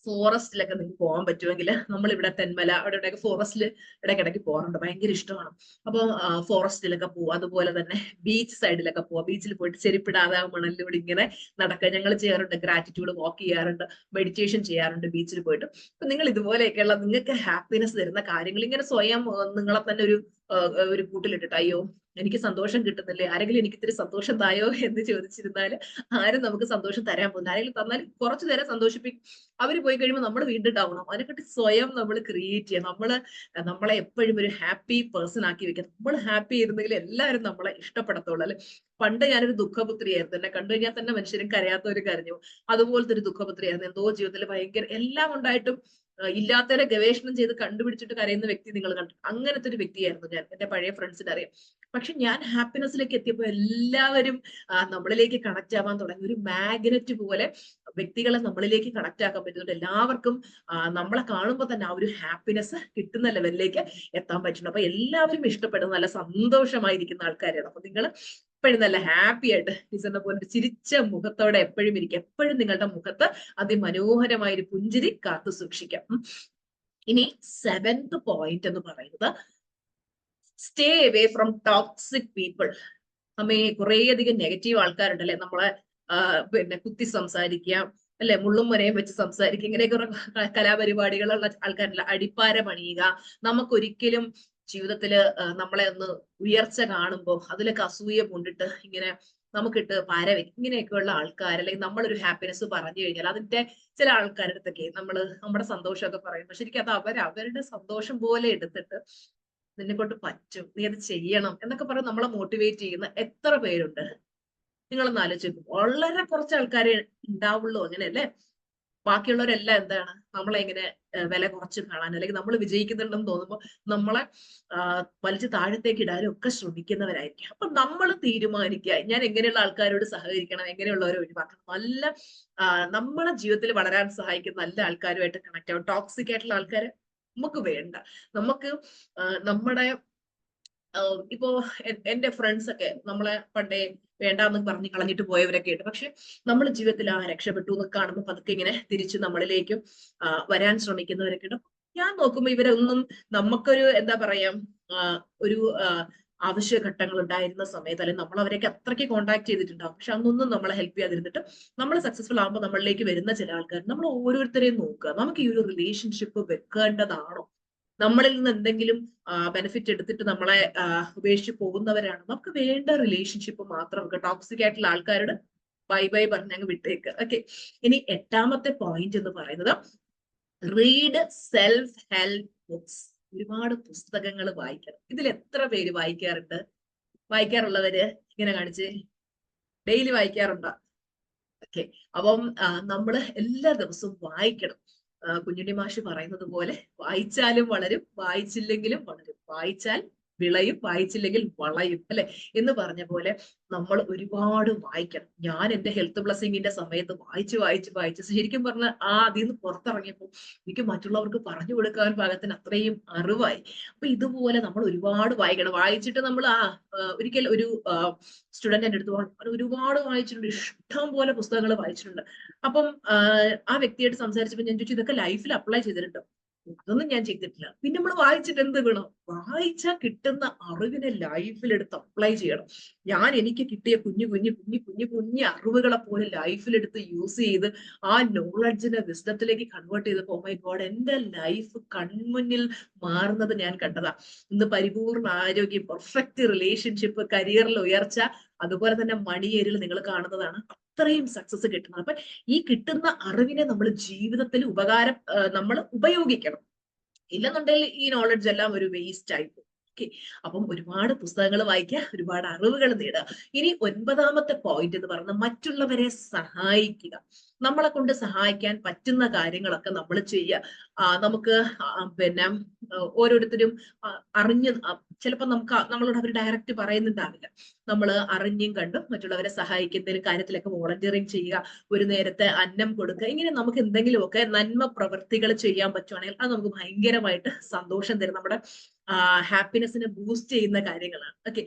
A: ഫോറസ്റ്റിലൊക്കെ നിങ്ങൾക്ക് പോകാൻ പറ്റുമെങ്കിൽ നമ്മളിവിടെ തെന്മല അവിടെ ഇവിടെയൊക്കെ ഫോറസ്റ്റിൽ ഇടയ്ക്കിടയ്ക്ക് പോകാറുണ്ട്, ഭയങ്കര ഇഷ്ടമാണ്. അപ്പോൾ ഫോറസ്റ്റിലൊക്കെ പോവുക. അതുപോലെ തന്നെ ബീച്ച് സൈഡിലൊക്കെ പോവുക. ബീച്ചിൽ പോയിട്ട് ചെരുപ്പിടാതെ മണലിലൂടെ ഇങ്ങനെ നടക്കുക. ഞങ്ങൾ ചെയ്യാറുണ്ട്, ഗ്രാറ്റിറ്റ്യൂഡ് വാക്ക് ചെയ്യാറുണ്ട്, മെഡിറ്റേഷൻ ചെയ്യാറുണ്ട് ബീച്ചിൽ പോയിട്ട്. അപ്പൊ നിങ്ങൾ ഇതുപോലെയൊക്കെയുള്ള നിങ്ങൾക്ക് ഹാപ്പിനെസ് തരുന്ന കാര്യങ്ങൾ ഇങ്ങനെ സ്വയം നിങ്ങളെ തന്നെ ഒരു കൂട്ടിലിട്ടിട്ട് അയ്യോ എനിക്ക് സന്തോഷം കിട്ടുന്നില്ലേ, ആരെങ്കിലും എനിക്ക് ഇത്തിരി സന്തോഷം തായോ എന്ന് ചോദിച്ചിരുന്നാൽ ആരും നമുക്ക് സന്തോഷം തരാൻ പോകുന്നത്. ആരെങ്കിലും തന്നാൽ കുറച്ചു നേരം സന്തോഷിപ്പിക്കും, അവർ പോയി കഴിയുമ്പോൾ നമ്മൾ വീണ്ടും ഡൗൺ ആവും. അതിനെപ്പറ്റി സ്വയം നമ്മൾ ക്രിയേറ്റ് ചെയ്യാം. നമ്മളെ എപ്പോഴും ഒരു ഹാപ്പി പേഴ്സൺ ആക്കി വെക്കാം. നമ്മൾ ഹാപ്പി ആയിരുന്നെങ്കിൽ എല്ലാവരും നമ്മളെ ഇഷ്ടപ്പെടത്തുള്ളൂ അല്ലെ. പണ്ട് ഞാനൊരു ദുഃഖപുത്രിയായിരുന്നു, എന്നെ കണ്ടു കഴിഞ്ഞാൽ തന്നെ മനുഷ്യരും കരയാത്തവര് കരഞ്ഞു. അതുപോലത്തെ ഒരു ദുഃഖപുത്രിയായിരുന്നു. എന്തോ ജീവിതത്തിൽ ഭയങ്കര എല്ലാം ഉണ്ടായിട്ടും ഇല്ലാത്തവരെ ഗവേഷണം ചെയ്ത് കണ്ടുപിടിച്ചിട്ട് കരയുന്ന വ്യക്തി നിങ്ങൾ കണ്ടു. അങ്ങനത്തെ ഒരു വ്യക്തിയായിരുന്നു ഞാൻ, എന്റെ പഴയ ഫ്രണ്ട്സിന് അറിയാം. പക്ഷെ ഞാൻ ഹാപ്പിനെസ്സിലേക്ക് എത്തിയപ്പോൾ എല്ലാവരും നമ്മളിലേക്ക് കണക്ട് ആവാൻ തുടങ്ങി. ഒരു മാഗ്നറ്റ് പോലെ വ്യക്തികളെ നമ്മളിലേക്ക് കണക്ട് ആക്കാൻ പറ്റുന്നുണ്ട്. എല്ലാവർക്കും നമ്മളെ കാണുമ്പോൾ തന്നെ ആ ഒരു ഹാപ്പിനെസ് കിട്ടുന്ന ലെവലിലേക്ക് എത്താൻ പറ്റുന്നു. അപ്പൊ എല്ലാവരും ഇഷ്ടപ്പെടുന്ന നല്ല സന്തോഷമായിരിക്കുന്ന ആൾക്കാരാണ്. അപ്പൊ നിങ്ങൾ എപ്പോഴും നല്ല ഹാപ്പി ആയിട്ട് ടീച്ചറിനെ പോലെ ചിരിച്ച മുഖത്തോടെ എപ്പോഴും ഇരിക്കുക. എപ്പോഴും നിങ്ങളുടെ മുഖത്ത് അതിമനോഹരമായ ഒരു പുഞ്ചിരി കാത്തു സൂക്ഷിക്കാം. ഇനി 7th പോയിന്റ് എന്ന് പറയുന്നത് stay away from toxic people. നമ്മെ കുറേയധികം നെഗറ്റീവ് ആൾക്കാരുണ്ടല്ലേ, നമ്മളെ പിന്നെ കുത്തി സംസാരിക്കുക അല്ലെ, മുള്ളും മുനയും വെച്ച് സംസാരിക്കുക, ഇങ്ങനെയൊക്കെ കലാപരിപാടികളുള്ള ആൾക്കാരല്ല. അടിപ്പാര പണിയുക, നമുക്കൊരിക്കലും ജീവിതത്തില് നമ്മളെ ഒന്ന് ഉയർച്ച കാണുമ്പോൾ അതിലൊക്കെ അസൂയ കൊണ്ടിട്ട് ഇങ്ങനെ നമുക്കിട്ട് പാരവെക്കും. ഇങ്ങനെയൊക്കെയുള്ള ആൾക്കാർ, അല്ലെങ്കിൽ നമ്മളൊരു ഹാപ്പിനെസ് പറഞ്ഞു കഴിഞ്ഞാൽ അതിന്റെ ചില ആൾക്കാരുടെ അടുത്തൊക്കെ നമ്മുടെ സന്തോഷമൊക്കെ പറയുമ്പോൾ ശരിക്കും അത് അവരുടെ സന്തോഷം പോലെ എടുത്തിട്ട് നിന്നെ കൊണ്ട് പറ്റും, നീ അത് ചെയ്യണം എന്നൊക്കെ പറഞ്ഞ് നമ്മളെ മോട്ടിവേറ്റ് ചെയ്യുന്ന എത്ര പേരുണ്ട് നിങ്ങളൊന്ന് ആലോചിക്കും. വളരെ കുറച്ച് ആൾക്കാരെ ഉണ്ടാവുള്ളൂ അങ്ങനെയല്ലേ. ബാക്കിയുള്ളവരെല്ലാം എന്താണ് നമ്മളെ ഇങ്ങനെ വില കുറച്ച് കാണാൻ, അല്ലെങ്കിൽ നമ്മൾ വിജയിക്കുന്നുണ്ടെന്ന് തോന്നുമ്പോൾ നമ്മളെ വലിച്ചു താഴത്തേക്ക് ഇടാനും ഒക്കെ ശ്രമിക്കുന്നവരായിരിക്കും. അപ്പൊ നമ്മൾ തീരുമാനിക്കുക ഞാൻ എങ്ങനെയുള്ള ആൾക്കാരോട് സഹകരിക്കണം, എങ്ങനെയുള്ളവരെ ഒഴിവാക്കണം. നല്ല നമ്മളെ ജീവിതത്തിൽ വളരാൻ സഹായിക്കുന്ന നല്ല ആൾക്കാരുമായിട്ട് കണക്ട് ആവും. ടോക്സിക് ആയിട്ടുള്ള ആൾക്കാര് നമുക്ക് വേണ്ട. നമുക്ക് നമ്മുടെ ഇപ്പോ എന്റെ ഫ്രണ്ട്സ് ഒക്കെ നമ്മളെ പണ്ടേ വേണ്ടാന്ന് പറഞ്ഞ് കളഞ്ഞിട്ട് പോയവരൊക്കെ ഉണ്ട്. പക്ഷെ നമ്മൾ ജീവിതത്തിൽ രക്ഷപ്പെട്ടു എന്ന് കാണുമ്പോൾ പതുക്കെ ഇങ്ങനെ തിരിച്ച് നമ്മളിലേക്കും വരാൻ ശ്രമിക്കുന്നവരൊക്കെ ഉണ്ട്. ഞാൻ നോക്കുമ്പോ ഇവരൊന്നും നമുക്കൊരു എന്താ പറയാ ഒരു ആവശ്യഘട്ടങ്ങൾ ഉണ്ടായിരുന്ന സമയത്ത് അല്ലെങ്കിൽ നമ്മൾ അവരെയൊക്കെ അത്രയ്ക്ക് കോൺടാക്ട് ചെയ്തിട്ടുണ്ടാവും. പക്ഷെ അന്നൊന്നും നമ്മളെ ഹെൽപ്പ് ചെയ്യാതിരുന്നിട്ട് നമ്മൾ സക്സസ്ഫുൾ ആകുമ്പോൾ നമ്മളിലേക്ക് വരുന്ന ചില ആൾക്കാർ, നമ്മൾ ഓരോരുത്തരെയും നോക്കുക, നമുക്ക് ഈ ഒരു റിലേഷൻഷിപ്പ് വെക്കേണ്ടതാണോ, നമ്മളിൽ നിന്ന് എന്തെങ്കിലും ബെനിഫിറ്റ് എടുത്തിട്ട് നമ്മളെ ഉപേക്ഷിച്ച് പോകുന്നവരാണ്. നമുക്ക് വേണ്ട റിലേഷൻഷിപ്പ് മാത്രം നമുക്ക് ടോക്സിക് ആയിട്ടുള്ള ആൾക്കാരോട് ബൈ ബൈ പറഞ്ഞ് അങ്ങ് വിട്ടേക്ക്. ഓക്കെ. ഇനി 8ാമത്തെ പോയിന്റ് എന്ന് പറയുന്നത് റീഡ് സെൽഫ് ഹെൽപ്പ് ബുക്സ്. ഒരുപാട് പുസ്തകങ്ങൾ വായിക്കണം. ഇതിൽ എത്ര പേര് വായിക്കാറുണ്ട്? വായിക്കാറുള്ളവര് ഇങ്ങനെ കാണിച്ച് ഡെയിലി വായിക്കാറുണ്ടോ? ഓക്കെ. അപ്പം നമ്മള് എല്ലാ ദിവസവും വായിക്കണം. കുഞ്ഞുണ്ണി മാഷ് പറയുന്നത് പോലെ വായിച്ചാലും വളരും, വായിച്ചില്ലെങ്കിലും വളരും. വായിച്ചാൽ വിളയും, വായിച്ചില്ലെങ്കിൽ വളയും അല്ലെ എന്ന് പറഞ്ഞ പോലെ നമ്മൾ ഒരുപാട് വായിക്കണം. ഞാൻ എന്റെ ഹെൽത്ത് ബ്ലസ്സിങ്ങിന്റെ സമയത്ത് വായിച്ച് ശരിക്കും പറഞ്ഞാൽ അതിൽ നിന്ന് പുറത്തിറങ്ങിയപ്പോൾ എനിക്ക് മറ്റുള്ളവർക്ക് പറഞ്ഞു കൊടുക്കാൻ പാകത്തിന് അത്രയും അറിവായി. അപ്പൊ ഇതുപോലെ നമ്മൾ ഒരുപാട് വായിക്കണം. വായിച്ചിട്ട് നമ്മൾ ഒരിക്കൽ ഒരു സ്റ്റുഡന്റ് എന്റെ അടുത്ത് ഒരുപാട് വായിച്ചിട്ടുണ്ട്, ഇഷ്ടം പോലെ പുസ്തകങ്ങൾ വായിച്ചിട്ടുണ്ട്. അപ്പം ആ വ്യക്തിയായിട്ട് സംസാരിച്ചപ്പോൾ ഞാൻ ചോദിച്ചു ഇതൊക്കെ ലൈഫിൽ അപ്ലൈ ചെയ്തിട്ടുണ്ടോ? അതൊന്നും ഞാൻ ചെയ്തിട്ടില്ല. പിന്നെ നമ്മൾ വായിച്ചിട്ട് എന്ത് വേണം? വായിച്ചാൽ കിട്ടുന്ന അറിവിനെ ലൈഫിലെടുത്ത് അപ്ലൈ ചെയ്യണം. ഞാൻ എനിക്ക് കിട്ടിയ കുഞ്ഞു അറിവുകളെ പോലെ ലൈഫിലെടുത്ത് യൂസ് ചെയ്ത് ആ നോളജിനെ വിസ്ഡത്തിലേക്ക് കൺവേർട്ട് ചെയ്തപ്പോൾ മൈ ഗോഡ്, എന്റെ ലൈഫ് കൺമുന്നിൽ മാറുന്നത് ഞാൻ കണ്ടതാ. ഇന്ന് പരിപൂർണ ആരോഗ്യം, പെർഫെക്റ്റ് റിലേഷൻഷിപ്പ്, കരിയറിൽ ഉയർച്ച, അതുപോലെ തന്നെ മണി ഏരിയൽ നിങ്ങൾ കാണുന്നതാണ് അത്രയും സക്സസ് കിട്ടുന്നത്. അപ്പൊ ഈ കിട്ടുന്ന അറിവിനെ നമ്മൾ ജീവിതത്തിൽ നമ്മൾ ഉപയോഗിക്കണം. ഇല്ലെന്നുണ്ടെങ്കിൽ ഈ നോളജ് എല്ലാം ഒരു വേസ്റ്റ് ആയിപ്പോകും. ഓക്കെ, അപ്പം ഒരുപാട് പുസ്തകങ്ങൾ വായിക്കുക, ഒരുപാട് അറിവുകൾ നേടുക. ഇനി 9ാമത്തെ പോയിന്റ് എന്ന് പറയുന്നത് മറ്റുള്ളവരെ സഹായിക്കുക. നമ്മളെ കൊണ്ട് സഹായിക്കാൻ പറ്റുന്ന കാര്യങ്ങളൊക്കെ നമ്മൾ ചെയ്യുക. നമുക്ക് പിന്നെ ഓരോരുത്തരും അറിഞ്ഞ് ചിലപ്പോൾ നമ്മളോട് അവർ ഡയറക്റ്റ് പറയുന്നുണ്ടാവില്ല. നമ്മൾ അറിഞ്ഞും കണ്ടും മറ്റുള്ളവരെ സഹായിക്കുന്നതിന് കാര്യത്തിലൊക്കെ വോളണ്ടിയറിങ് ചെയ്യുക, ഒരു നേരത്തെ അന്നം കൊടുക്കുക. ഇങ്ങനെ നമുക്ക് എന്തെങ്കിലുമൊക്കെ നന്മ പ്രവൃത്തികൾ ചെയ്യാൻ പറ്റുവാണെങ്കിൽ അത് നമുക്ക് ഭയങ്കരമായിട്ട് സന്തോഷം തരും, നമ്മുടെ ഹാപ്പിനെസ്സിനെ ബൂസ്റ്റ് ചെയ്യുന്ന കാര്യങ്ങളാണ്. Okay,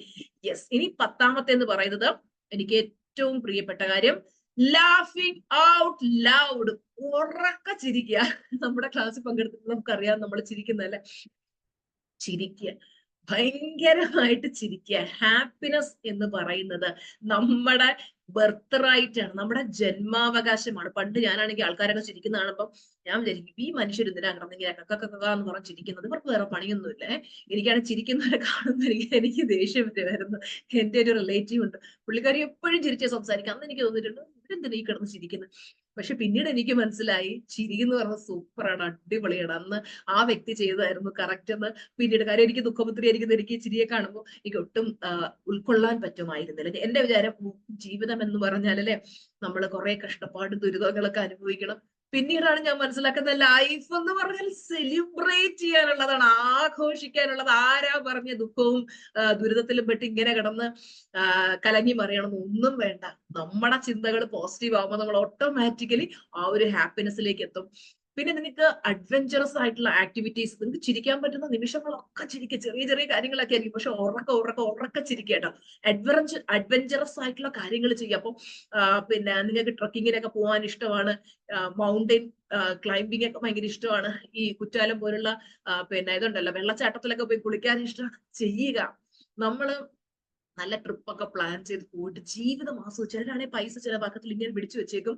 A: yes. ഇനി 10ാമത്തെ എന്ന് പറയുന്നത് എനിക്ക് ഏറ്റവും പ്രിയപ്പെട്ട കാര്യം, ലാഫിങ് ഔട്ട് ലൗഡ്. ഉറക്കെ ചിരിക്കുക. നമ്മുടെ ക്ലാസ്സിൽ പങ്കെടുത്തിട്ട് നമുക്കറിയാം നമ്മൾ ചിരിക്കുന്നതല്ലേ. ചിരിക്കുക, ഭയങ്കരമായിട്ട് ചിരിക്കുക. ഹാപ്പിനെസ് എന്ന് പറയുന്നത് നമ്മുടെ ബർത്ത് റൈറ്റ് ആണ്, നമ്മുടെ ജന്മാവകാശമാണ്. പണ്ട് ഞാനാണെങ്കിൽ ആൾക്കാരൊക്കെ ചിരിക്കുന്ന കാണുമ്പോൾ ഞാൻ വിചാരിക്കും, ഈ മനുഷ്യർ എന്തിനാ കിടന്നെങ്കിൽ എന്ന് പറഞ്ഞ് ചിരിക്കുന്നത്, ഇവർക്ക് വേറെ പണിയൊന്നുമില്ലേ. എനിക്കാണ് ചിരിക്കുന്നവരെ കാണുമ്പോൾ എനിക്ക് ദേഷ്യം വരുമായിരുന്നു. എന്റെ ഒരു റിലേറ്റീവ് ഉണ്ട്, പുള്ളിക്കാരി എപ്പോഴും ചിരിച്ചേ സംസാരിക്കാം. അന്ന് എനിക്ക് തോന്നിയിട്ടുണ്ട് ഇവരെന്തിനാ ഈ കിടന്ന് ചിരിക്കുന്നത്. പക്ഷെ പിന്നീട് എനിക്ക് മനസ്സിലായി, ചിരി എന്ന് പറഞ്ഞത് സൂപ്പറാണ്, അടിപൊളിയാണ്. അന്ന് ആ വ്യക്തി ചെയ്തതായിരുന്നു കറക്റ്റ് എന്ന് പിന്നീട്. കാര്യം എനിക്ക് ദുഃഖമുദ്രയായിരിക്കും, എനിക്ക് ചിരിയെ കാണുമ്പോൾ എനിക്ക് ഒട്ടും ഉൾക്കൊള്ളാൻ പറ്റുമായിരുന്നില്ല. എന്റെ വിചാരം ജീവിതം എന്ന് പറഞ്ഞാലല്ലേ നമ്മൾ കുറെ കഷ്ടപ്പാടും ദുരിതങ്ങളൊക്കെ അനുഭവിക്കണം. പിന്നീടാണ് ഞാൻ മനസ്സിലാക്കുന്നത് ലൈഫ് എന്ന് പറഞ്ഞാൽ സെലിബ്രേറ്റ് ചെയ്യാനുള്ളതാണ്, ആഘോഷിക്കാനുള്ളത്. ആരാ പറഞ്ഞ ദുഃഖവും ദുരിതത്തിലും പെട്ട് ഇങ്ങനെ കിടന്ന് കലങ്ങി മറിയണമെന്ന് ഒന്നും വേണ്ട. നമ്മുടെ ചിന്തകൾ പോസിറ്റീവ് ആകുമ്പോൾ നമ്മൾ ഓട്ടോമാറ്റിക്കലി ആ ഒരു ഹാപ്പിനെസ്സിലേക്ക് എത്തും. പിന്നെ നിങ്ങൾക്ക് അഡ്വെഞ്ചറസ് ആയിട്ടുള്ള ആക്ടിവിറ്റീസ്, നിങ്ങൾക്ക് ചിരിക്കാൻ പറ്റുന്ന നിമിഷങ്ങളൊക്കെ ചിരിക്കുക. ചെറിയ ചെറിയ കാര്യങ്ങളൊക്കെ ആയിരിക്കും, പക്ഷെ ഉറക്കെ ചിരിക്കുക കേട്ടോ. അഡ്വെഞ്ചറസ് ആയിട്ടുള്ള കാര്യങ്ങൾ ചെയ്യുക. അപ്പം പിന്നെ നിങ്ങൾക്ക് ട്രക്കിങ്ങിനൊക്കെ പോകാൻ ഇഷ്ടമാണ്, മൗണ്ടൻ ക്ലൈംബിംഗ് ഒക്കെ ഭയങ്കര ഇഷ്ടമാണ്, ഈ കുറ്റാലം പോലുള്ള പിന്നെ ഇതുണ്ടല്ലോ വെള്ളച്ചാട്ടത്തിലൊക്കെ പോയി കുളിക്കാൻ ഇഷ്ടമാണ്, ചെയ്യുക. നമ്മള് നല്ല ട്രിപ്പൊക്കെ പ്ലാൻ ചെയ്ത് പോയിട്ട് ജീവിതം ആസ്വദിച്ചു. ചിലരാണെങ്കിൽ പൈസ ചിലവാക്കത്തിൽ ഇങ്ങനെ പിടിച്ചു വെച്ചേക്കും,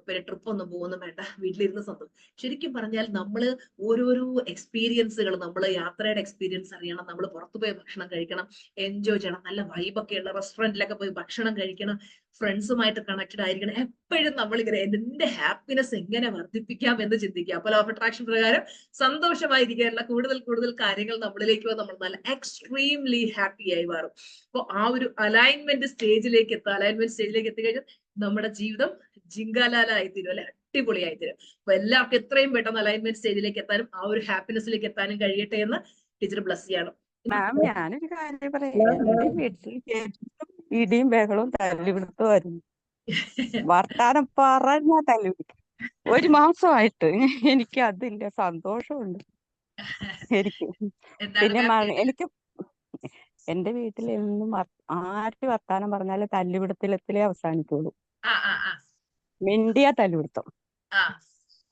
A: പിന്നെ ട്രിപ്പ് ഒന്നും പോകുന്നു വേണ്ട, വീട്ടിലിരുന്ന് സന്തോഷം. ശരിക്കും പറഞ്ഞാൽ നമ്മള് ഓരോരോ എക്സ്പീരിയൻസുകൾ, നമ്മൾ യാത്രയുടെ എക്സ്പീരിയൻസ് അറിയണം, നമ്മൾ പുറത്തു പോയി ഭക്ഷണം കഴിക്കണം, എൻജോയ് ചെയ്യണം, നല്ല വൈബൊക്കെ ഉള്ള റെസ്റ്റോറന്റിലൊക്കെ പോയി ഭക്ഷണം കഴിക്കണം, ഫ്രണ്ട്സുമായിട്ട് കണക്റ്റഡ് ആയിരിക്കണം. എപ്പോഴും നമ്മളിങ്ങനെ എന്റെ ഹാപ്പിനെസ് എങ്ങനെ വർദ്ധിപ്പിക്കാം എന്ന് ചിന്തിക്കുക. അപ്പോൾ ലോ ഓഫ് അട്രാക്ഷൻ പ്രകാരം സന്തോഷമായിരിക്കാനുള്ള കൂടുതൽ കൂടുതൽ കാര്യങ്ങൾ നമ്മളിലേക്ക് നമ്മൾ നല്ല എക്സ്ട്രീംലി ഹാപ്പി ആയി മാറും. അപ്പൊ ആ ഒരു അലൈൻമെന്റ് സ്റ്റേജിലേക്ക് എത്തിക്കഴിഞ്ഞാൽ നമ്മുടെ ജീവിതം ജിങ്കാലാലായി തീരും, അല്ലെ, അടിപൊളിയായി തീരും. അപ്പൊ എല്ലാവർക്കും എത്രയും പെട്ടെന്ന് അലൈൻമെന്റ് സ്റ്റേജിലേക്ക് എത്താനും ആ ഒരു ഹാപ്പിനെസ്സിലേക്ക് എത്താനും കഴിയട്ടെ എന്ന് ടീച്ചർ ബ്ലസ് ചെയ്യണം.
B: മാം, ഞാനൊരു കാര്യം പറയാം. എന്റെ വീട്ടിൽ ഇടിയും ബഹളവും തല്ലിപിടുത്തമായിരുന്നു. വർത്താനം പറഞ്ഞാ തല്ലിപിടിക്കും. 1 മാസമായിട്ട് എനിക്ക് അതിന്റെ സന്തോഷമുണ്ട് എനിക്ക്. പിന്നെ എനിക്ക് എന്റെ വീട്ടിൽ എന്നും ആര് വർത്താനം പറഞ്ഞാലും തല്ലിപിടുത്തത്തിലേ അവസാനിക്കുള്ളൂ. മിണ്ടിയ തല്ലിപിടുത്തം.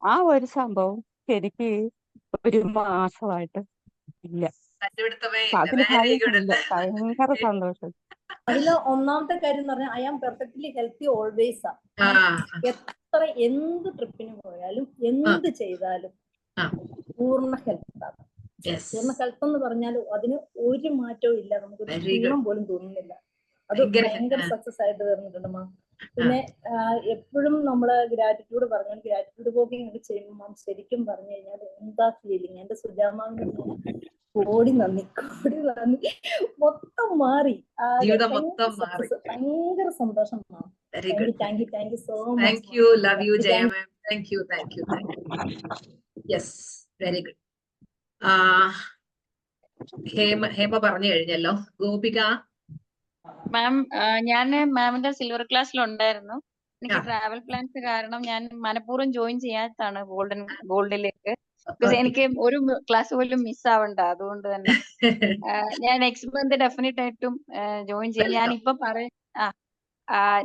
B: ആ ഒരു സംഭവം എനിക്ക് 1 മാസമായിട്ട് ഇല്ല. അതിന് ഭയങ്കര സന്തോഷം.
C: അതില് ഒന്നാമത്തെ കാര്യം എന്ന് പറഞ്ഞാൽ I am perfectly healthy always. എത്ര എന്ത് ട്രിപ്പിന് പോയാലും എന്ത് ചെയ്താലും പൂർണ്ണ ഹെൽത്താണ്. പൂർണ്ണ ഹെൽത്ത് എന്ന് പറഞ്ഞാൽ അതിന് ഒരു മാറ്റവും ഇല്ല, നമുക്കൊരു ക്ഷീണം പോലും തോന്നുന്നില്ല. അത് ഭയങ്കര സക്സസ് ആയിട്ട് വരുന്നുണ്ട് മാം. പിന്നെ എപ്പോഴും നമ്മള് ഗ്രാറ്റിറ്റ്യൂഡ് പറഞ്ഞു, ഗ്രാറ്റിറ്റ്യൂഡ് വോക്കിംഗ് ഒക്കെ ചെയ്യുമ്പോൾ ശരിക്കും പറഞ്ഞു കഴിഞ്ഞാൽ എന്താ ഫീലിംഗ്. എന്റെ സുജാമാവിന് കോടി നന്ദി മൊത്തം മാറി, ഭയങ്കര സന്തോഷം. Thank you so much.
A: Love you Jaya ma'am. Thank you. Yes, very good. Hema പറഞ്ഞു കഴിഞ്ഞല്ലോ. ഗോപിക
D: മാം, ഞാൻ മാമിന്റെ സിൽവർ ക്ലാസ്സിൽ ഉണ്ടായിരുന്നു. എനിക്ക് ട്രാവൽ പ്ലാൻസ് കാരണം ഞാൻ മനഃപൂർവ്വം ജോയിൻ ചെയ്യാത്തതാണ് ഗോൾഡിലേക്ക്. എനിക്ക് ഒരു ക്ലാസ് പോലും മിസ് ആവണ്ട. അതുകൊണ്ട് തന്നെ ഞാൻ നെക്സ്റ്റ് മന്ത് ഡെഫിനറ്റ് ആയിട്ടും ജോയിൻ ചെയ്യും. ഞാനിപ്പോ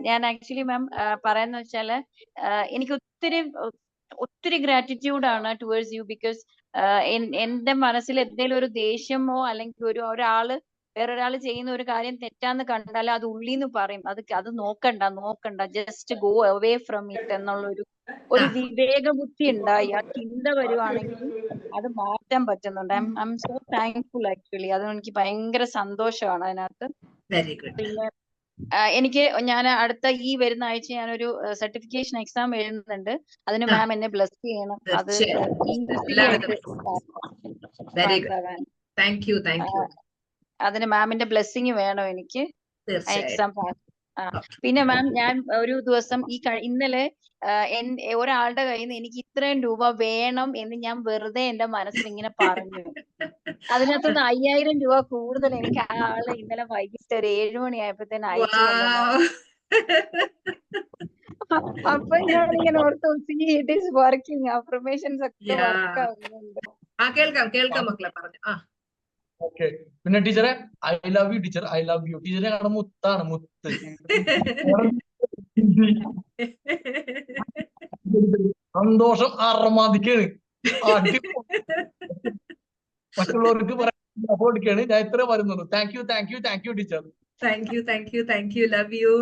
D: ഞാൻ ആക്ച്വലി മാം പറയാന്ന് വെച്ചാല് എനിക്ക് ഒത്തിരി ഗ്രാറ്റിറ്റ്യൂഡ് ആണ് ടുവേർഡ്സ് യു. ബിക്കോസ് എന്റെ മനസ്സിൽ എന്തെങ്കിലും ഒരു ദേഷ്യമോ അല്ലെങ്കിൽ വേറൊരാള് ചെയ്യുന്ന ഒരു കാര്യം തെറ്റാന്ന് കണ്ടാൽ അത് ഉള്ളിന്ന് പറയും, അത് നോക്കണ്ട, just go away from it എന്നുള്ള ഒരു വിവേക ബുദ്ധി ഉണ്ടായി ആ ചിന്ത വരുവാണെങ്കിൽ അത് മാറ്റാൻ പറ്റുന്നുണ്ട്. I M so thankful actually. അത് എനിക്ക് ഭയങ്കര സന്തോഷമാണ് അതിനകത്ത്. പിന്നെ ഞാൻ അടുത്ത ഈ വരുന്ന ആഴ്ച ഞാനൊരു സർട്ടിഫിക്കേഷൻ എക്സാം എഴുതുന്നുണ്ട്. അതിന് മാം എന്നെ ബ്ലസ് ചെയ്യണം. അത്
A: താങ്ക് യു.
D: അതിന് മാമിന്റെ ബ്ലെസ്സിങ് വേണം എനിക്ക്
A: തീർച്ചയായിട്ടും.
D: Exam pass. പിന്നെ മാം, ഞാൻ ഒരു ദിവസം ഇന്നലെ ഒരാളുടെ കയ്യിൽ നിന്ന് എനിക്ക് ഇത്രയും രൂപ വേണം എന്ന് ഞാൻ വെറുതെ എന്റെ മനസ്സിൽ ഇങ്ങനെ പറഞ്ഞു. അതിനകത്തുനിന്ന് 5000 രൂപ കൂടുതൽ എനിക്ക് ആ ആള് ഇന്നലെ വൈകിട്ട് ഒരു 7 മണിയായപ്പോഴത്തേന് അയച്ചു തന്നു. അപ്പൊ ഞാൻ ഇങ്ങനെ ഓർത്തു, ഇറ്റ് ഈസ് വർക്കിംഗ്, അഫർമേഷൻസ് ഒക്കെ വർക്ക് ആവുന്നുണ്ട്.
A: കേൾക്കാം മക്കളെ, പറഞ്ഞു.
E: ഓക്കെ. പിന്നെ ടീച്ചറെ, I love you teacher, I love you ടീച്ചറെ. ഞങ്ങളുടെ മുത്താണ്, മുത്ത്. സന്തോഷം അറമാദിക്കാണ്. മറ്റുള്ളവർക്ക് പറയാൻ ഞാൻ ഇത്ര വരുന്നുള്ളൂ. Thank you teacher.
A: Thank you. Love you.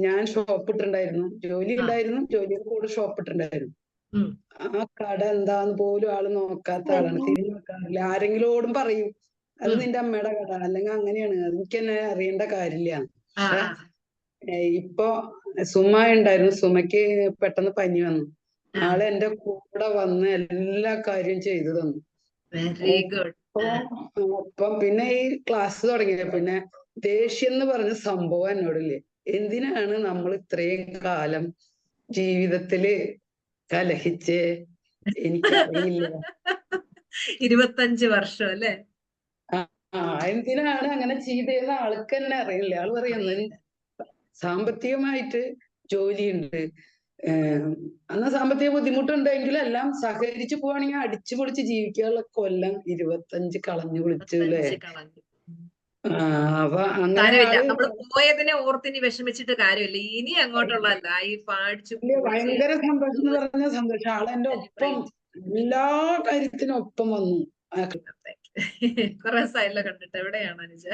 F: ഞാൻ ഷോപ്പ് ഇട്ടിട്ടുണ്ടായിരുന്നു, ജോലി ഉണ്ടായിരുന്നു, ജോലിയുടെ കൂടെ ഷോപ്പ് ഇട്ടിട്ടുണ്ടായിരുന്നു. ആ കട എന്താന്ന് പോലും ആള് നോക്കാത്ത ആളാണ്, തിരിഞ്ഞു നോക്കാറില്ല. ആരെങ്കിലോടും പറയും അത് നിന്റെ അമ്മയുടെ കട, അല്ലെങ്കിൽ അങ്ങനെയാണ്, എനിക്ക് തന്നെ അറിയേണ്ട കാര്യമില്ല. പക്ഷെ ഇപ്പൊ സുമ ഉണ്ടായിരുന്നു, സുമയ്ക്ക് പെട്ടെന്ന് പനി വന്നു. ആള് എന്റെ കൂടെ വന്ന് എല്ലാ കാര്യവും ചെയ്തു തന്നു.
A: Very good.
F: അപ്പം പിന്നെ ഈ ക്ലാസ് തുടങ്ങിയ പിന്നെ ദേഷ്യം എന്ന് പറഞ്ഞ സംഭവം എന്നോടില്ലേ. എന്തിനാണ് നമ്മൾ ഇത്രയും കാലം ജീവിതത്തില് കലഹിച്ച്, എനിക്കറിയില്ല.
A: 25 വർഷം അല്ലേ?
F: എന്തിനാണ് അങ്ങനെ ചെയ്തതെന്ന് ആൾക്ക് തന്നെ അറിയില്ല. ആള് പറയുന്നത് സാമ്പത്തികമായിട്ട് ജോലിയുണ്ട്, അന്ന് സാമ്പത്തിക ബുദ്ധിമുട്ടുണ്ടെങ്കിലും എല്ലാം സഹകരിച്ചു പോവാണെങ്കിൽ അടിച്ചു പൊളിച്ച് ജീവിക്കാനുള്ള കൊല്ലം 25 കളഞ്ഞു വിളിച്ചു അല്ലേ. അപ്പൊ അങ്ങനെ
A: നമ്മള് പോയതിനെ ഓർത്തിനി വിഷമിച്ചിട്ട് കാര്യമില്ല. ഇനി അങ്ങോട്ടുള്ള ലൈഫ്
F: ഭയങ്കര സന്തോഷം എന്ന് പറഞ്ഞ സന്തോഷം. ആളെന്റെ ഒപ്പം എല്ലാ കാര്യത്തിനും ഒപ്പം വന്നു.
A: കുറെ സൈഡില് കണ്ടിട്ട്. എവിടെയാണ് അനുജ?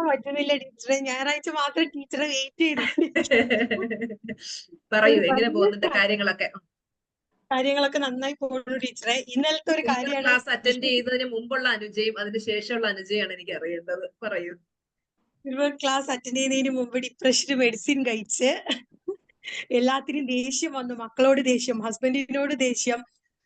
G: പറ്റുന്നില്ല ടീച്ചറെ, ഞായറാഴ്ച മാത്രം ടീച്ചറെ വെയിറ്റ് ചെയ്തു.
A: പറയൂ, എങ്ങനെ പോകുന്നുണ്ട്
G: കാര്യങ്ങളൊക്കെ നന്നായി പോകുന്നു ടീച്ചറെ. ഇന്നലത്തെ ഒരു കാര്യമാണ്,
A: ക്ലാസ് അറ്റൻഡ് ചെയ്തതിന് മുമ്പുള്ള അനുജയും അതിന് ശേഷമുള്ള അനുജയാണ് എനിക്ക് അറിയേണ്ടത്. പറയൂ.
G: സിൽവർ ക്ലാസ് അറ്റൻഡ് ചെയ്യുന്നതിന് മുമ്പ് ഡിപ്രഷന് മെഡിസിൻ കഴിച്ച് എല്ലാത്തിനും ദേഷ്യം വന്നു. മക്കളോട് ദേഷ്യം, ഹസ്ബൻഡിനോട് ദേഷ്യം,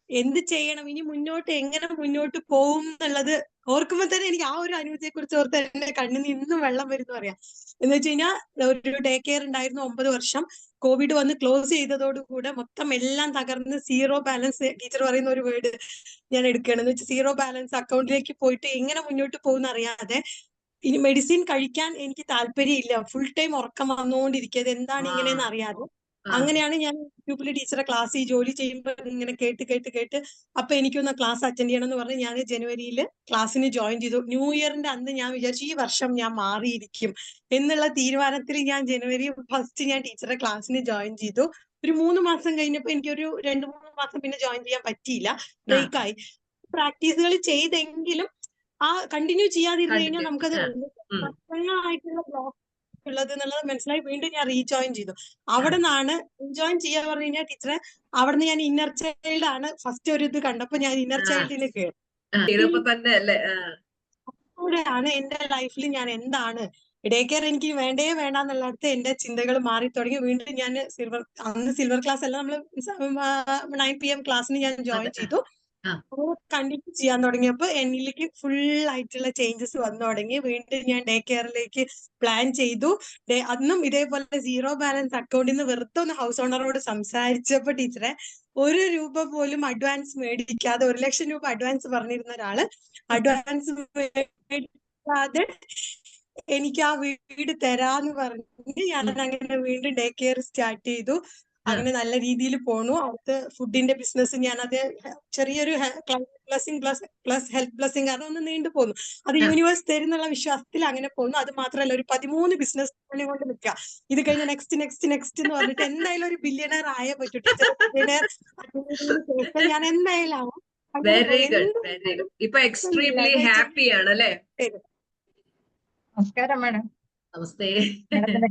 G: എന്ത് ചെയ്യണം, ഇനി മുന്നോട്ട് എങ്ങനെ മുന്നോട്ട് പോകും എന്നുള്ളത് ഓർക്കുമ്പോ തന്നെ എനിക്ക് ആ ഒരു അനുഭവത്തെ കുറിച്ച് ഓർത്ത് എന്റെ കണ്ണിൽ നിന്ന് ഇന്നും വെള്ളം വരുന്നു പറയാം. എന്ന് വെച്ച് കഴിഞ്ഞാൽ ഒരു ഡേ കെയർ ഉണ്ടായിരുന്നു 9 വർഷം. കോവിഡ് വന്ന് ക്ലോസ് ചെയ്തതോടുകൂടെ മൊത്തം എല്ലാം തകർന്ന് സീറോ ബാലൻസ്, ടീച്ചർ പറയുന്ന ഒരു വേർഡ് ഞാൻ എടുക്കുകയാണ്, എന്ന് വെച്ചാൽ സീറോ ബാലൻസ് അക്കൗണ്ടിലേക്ക് പോയിട്ട് എങ്ങനെ മുന്നോട്ട് പോകുന്ന അറിയാതെ. ഇനി മെഡിസിൻ കഴിക്കാൻ എനിക്ക് താല്പര്യമില്ല, ഫുൾ ടൈം ഉറക്കം വന്നുകൊണ്ടിരിക്കുക, എന്താണ് ഇങ്ങനെയെന്ന് അറിയാതെ. അങ്ങനെയാണ് ഞാൻ യൂട്യൂബിൽ ടീച്ചറെ ക്ലാസ് ഈ ജോലി ചെയ്യുമ്പോൾ ഇങ്ങനെ കേട്ട് അപ്പൊ എനിക്കൊന്ന് ക്ലാസ് അറ്റൻഡ് ചെയ്യണം എന്ന് പറഞ്ഞ് ഞാൻ ജനുവരിയിൽ ക്ലാസ്സിന് ജോയിൻ ചെയ്തു. ന്യൂ ഇയറിന്റെ അന്ന് ഞാൻ വിചാരിച്ചു ഈ വർഷം ഞാൻ മാറിയിരിക്കും എന്നുള്ള തീരുമാനത്തിൽ ഞാൻ ജനുവരി 1 ഞാൻ ടീച്ചറെ ക്ലാസ്സിന് ജോയിൻ ചെയ്തു. ഒരു 3 മാസം കഴിഞ്ഞപ്പോ എനിക്കൊരു 2-3 മാസം പിന്നെ ജോയിൻ ചെയ്യാൻ പറ്റിയില്ല, ബ്രേക്കായി. പ്രാക്ടീസുകൾ ചെയ്തെങ്കിലും ആ കണ്ടിന്യൂ ചെയ്യാതിരുന്നു കഴിഞ്ഞാൽ നമുക്കത് വർഷങ്ങളായിട്ടുള്ള ബ്ലോക്ക് ഉള്ളത് എന്നുള്ളത് മനസ്സിലായി. വീണ്ടും ഞാൻ റീജോയിൻ ചെയ്തു. അവിടെ നിന്നാണ് ജോയിൻ ചെയ്യാൻ പറഞ്ഞു കഴിഞ്ഞാൽ ടീച്ചറെ, അവിടെ നിന്ന് ഞാൻ ഇന്നർ ചൈൽഡ് ആണ് ഫസ്റ്റ് ഒരു ഇത് കണ്ടപ്പോ ഞാൻ ഇന്നർ ചൈൽഡിന് കയറി. അവിടെയാണ് എന്റെ ലൈഫിൽ ഞാൻ എന്താണ് ഡേ കെയർ എനിക്ക് വേണ്ടേ വേണ്ടാന്നുള്ളടത്ത് എന്റെ ചിന്തകൾ മാറി തുടങ്ങി. വീണ്ടും ഞാൻ അന്ന് സിൽവർ ക്ലാസ് അല്ല, നമ്മൾ 9 PM ക്ലാസ്സിന് ഞാൻ ജോയിൻ ചെയ്തു. കണ്ടിന്യൂ ചെയ്യാൻ തുടങ്ങിയപ്പോ എന്നിലേക്ക് ഫുൾ ആയിട്ടുള്ള ചേഞ്ചസ് വന്നു തുടങ്ങി. വീണ്ടും ഞാൻ ഡേ കെയറിലേക്ക് പ്ലാൻ ചെയ്തു. അന്നും ഇതേപോലെ സീറോ ബാലൻസ് അക്കൗണ്ടിൽ നിന്ന് വെറുതെ ഒന്ന് ഹൗസ് ഓണറോട് സംസാരിച്ചപ്പോ ടീച്ചറെ, 1 രൂപ പോലും അഡ്വാൻസ് മേടിക്കാതെ 1 ലക്ഷം രൂപ അഡ്വാൻസ് പറഞ്ഞിരുന്ന ഒരാള് അഡ്വാൻസ് മേടിക്കാതെ എനിക്ക് ആ വീട് തരാന്ന് പറഞ്ഞ് ഞാൻ അങ്ങനെ വീണ്ടും ഡേ കെയർ സ്റ്റാർട്ട് ചെയ്തു. അങ്ങനെ നല്ല രീതിയിൽ പോണു. അടുത്ത് ഫുഡിന്റെ ബിസിനസ് ഞാനത് ചെറിയൊരു ബ്ലസ്സിംഗ് പ്ലസ് ഹെൽത്ത് ബ്ലസ്സിംഗ് കാരണം ഒന്ന് നീണ്ടു പോന്നു. അത് യൂണിവേഴ്സ് തരുന്നുള്ള വിശ്വാസത്തിൽ അങ്ങനെ പോകുന്നു. അത് മാത്രമല്ല ഒരു 13 ബിസിനസ് കൊണ്ട് നിൽക്കുക. ഇത് കഴിഞ്ഞ നെക്സ്റ്റ് എന്ന് പറഞ്ഞിട്ട് എന്തായാലും ഒരു ബില്യണർ ആയേ പറ്റൂ ടീച്ചർ. ബില്യണർ ഞാൻ എന്തായാലും ആവും.
H: നമസ്കാരം മാഡം. മാഡത്തിന്റെ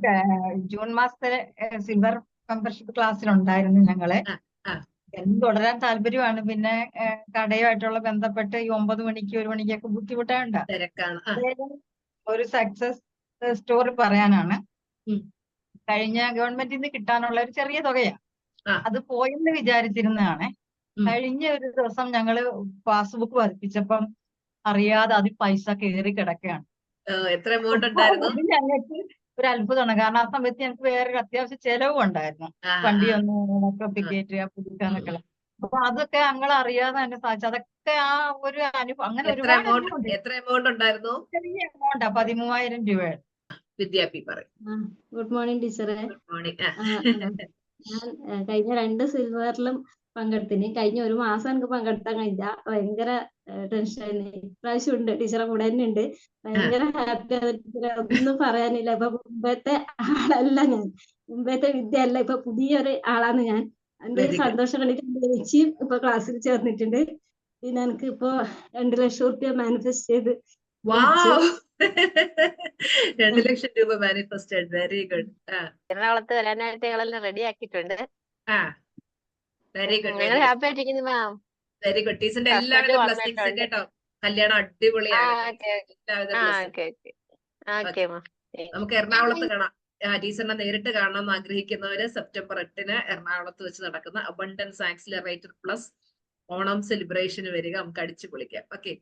H: ജൂൺ മാസത്തെ സിൽവർ മെമ്പർഷിപ്പ് ക്ലാസ്സിലുണ്ടായിരുന്നു ഞങ്ങള്. തുടരാൻ താല്പര്യമാണ്. പിന്നെ കടയുമായിട്ടുള്ള ബന്ധപ്പെട്ട് ഈ 9 മണിക്ക് 1 മണിക്കൊക്കെ ബുദ്ധിമുട്ടായുണ്ട്. ഒരു സക്സസ് സ്റ്റോറി പറയാനാണ്. കഴിഞ്ഞ ഗവൺമെന്റിൽ നിന്ന് കിട്ടാനുള്ള ഒരു ചെറിയ തുകയാണ്. അത് പോയെന്ന് വിചാരിച്ചിരുന്നതാണ്. കഴിഞ്ഞ ഒരു ദിവസം ഞങ്ങള് പാസ്ബുക്ക് പതിപ്പിച്ചപ്പം അറിയാതെ അതിൽ പൈസ കയറി കിടക്കുകയാണ്.
A: എത്ര എമൗണ്ട്
H: അപ്പൊ
A: ഉണ്ടായിരുന്നു?
H: അത് ഞങ്ങൾക്ക് ഒരു അത്ഭുതമാണ്. കാരണം ആ സമയത്ത് ഞങ്ങൾക്ക് വേറൊരു അത്യാവശ്യ ചെലവും ഉണ്ടായിരുന്നു. വണ്ടി ഒന്ന് ടിക്കറ്റ് പുതുക്കാനൊക്കെ. അപ്പൊ അതൊക്കെ ഞങ്ങൾ അറിയാതെ തന്നെ സാധിച്ചു. അതൊക്കെ ആ ഒരു അനുഭവം. അങ്ങനെ ഒരുപാട് അനുഭവം ഉണ്ട്.
A: എത്ര എമൗണ്ട് ഉണ്ടായിരുന്നു?
H: ചെറിയ എമൗണ്ടാ, 13,000 രൂപയാണ്.
A: വിദ്യാപി പറയും.
I: ഗുഡ് മോർണിംഗ് ടീച്ചറെ.
A: Good morning.
I: ഞാൻ കഴിഞ്ഞ 2 സിൽവറിലും പങ്കെടുത്തിന്. കഴിഞ്ഞ ഒരു മാസം എനിക്ക് പങ്കെടുത്താൻ കഴിഞ്ഞ. ഭയങ്കര ടെൻഷനായിരുന്നു. ഇപ്രാവശ്യം ഉണ്ട്, ടീച്ചറെ കൂടെ തന്നെ ഉണ്ട്. ഭയങ്കര ഹാപ്പിയാണ് ടീച്ചറെ, ഒന്നും പറയാനില്ല. ഇപ്പൊ മുമ്പത്തെ ആളല്ല ഞാൻ, മുമ്പത്തെ വിദ്യ അല്ല, ഇപ്പൊ പുതിയൊരു ആളാണ് ഞാൻ. എന്റെ
A: Very good.
I: സന്തോഷം കണ്ടിട്ട് എന്റെ ചേച്ചിയും ഇപ്പൊ ക്ലാസ്സിൽ ചേർന്നിട്ടുണ്ട്. പിന്നെ എനിക്ക് ഇപ്പൊ 2 ലക്ഷം റുപ്യ മാനിഫെസ്റ്റ് ചെയ്ത് ജയിച്ചു.
A: Wow! 2 ലക്ഷം രൂപ മാനിഫെസ്റ്റഡ്. Very good.
J: എറണാകുളത്ത് വരാനായിട്ട് ഞങ്ങളെല്ലാം റെഡി ആക്കിയിട്ടുണ്ട്.
A: Very good.
J: ഞങ്ങൾ ഹാപ്പി ആയിട്ടിരിക്കുന്നു മാം.
A: Very good. ടീച്ചറിന്റെ
J: ഹസ്ബൻഡ്
A: എല്ലാവിധ ബ്ലെസ്സിങ്സും
J: വന്നിട്ടുണ്ട്.
A: കേട്ടോ. കല്യാണം അടിപൊളിയാണ്.
J: ഓക്കെ
A: എല്ലാവിധ
J: ആ
A: blessings.
J: Okay okay ma'am.
A: നമുക്ക് എറണാകുളത്ത് കാണാം. ടീച്ചറിനെ നേരിട്ട് കാണണമെന്ന് ആഗ്രഹിക്കുന്നവര് സെപ്റ്റംബർ 8-ന് എറണാകുളത്ത് വെച്ച് നടക്കുന്ന അബണ്ടൻസ് ആക്സിലറേറ്റർ പ്ലസ് ഓണം സെലിബ്രേഷന് വരിക. നമുക്ക് അടിച്ചു പൊളിക്കാം. ഓക്കെ.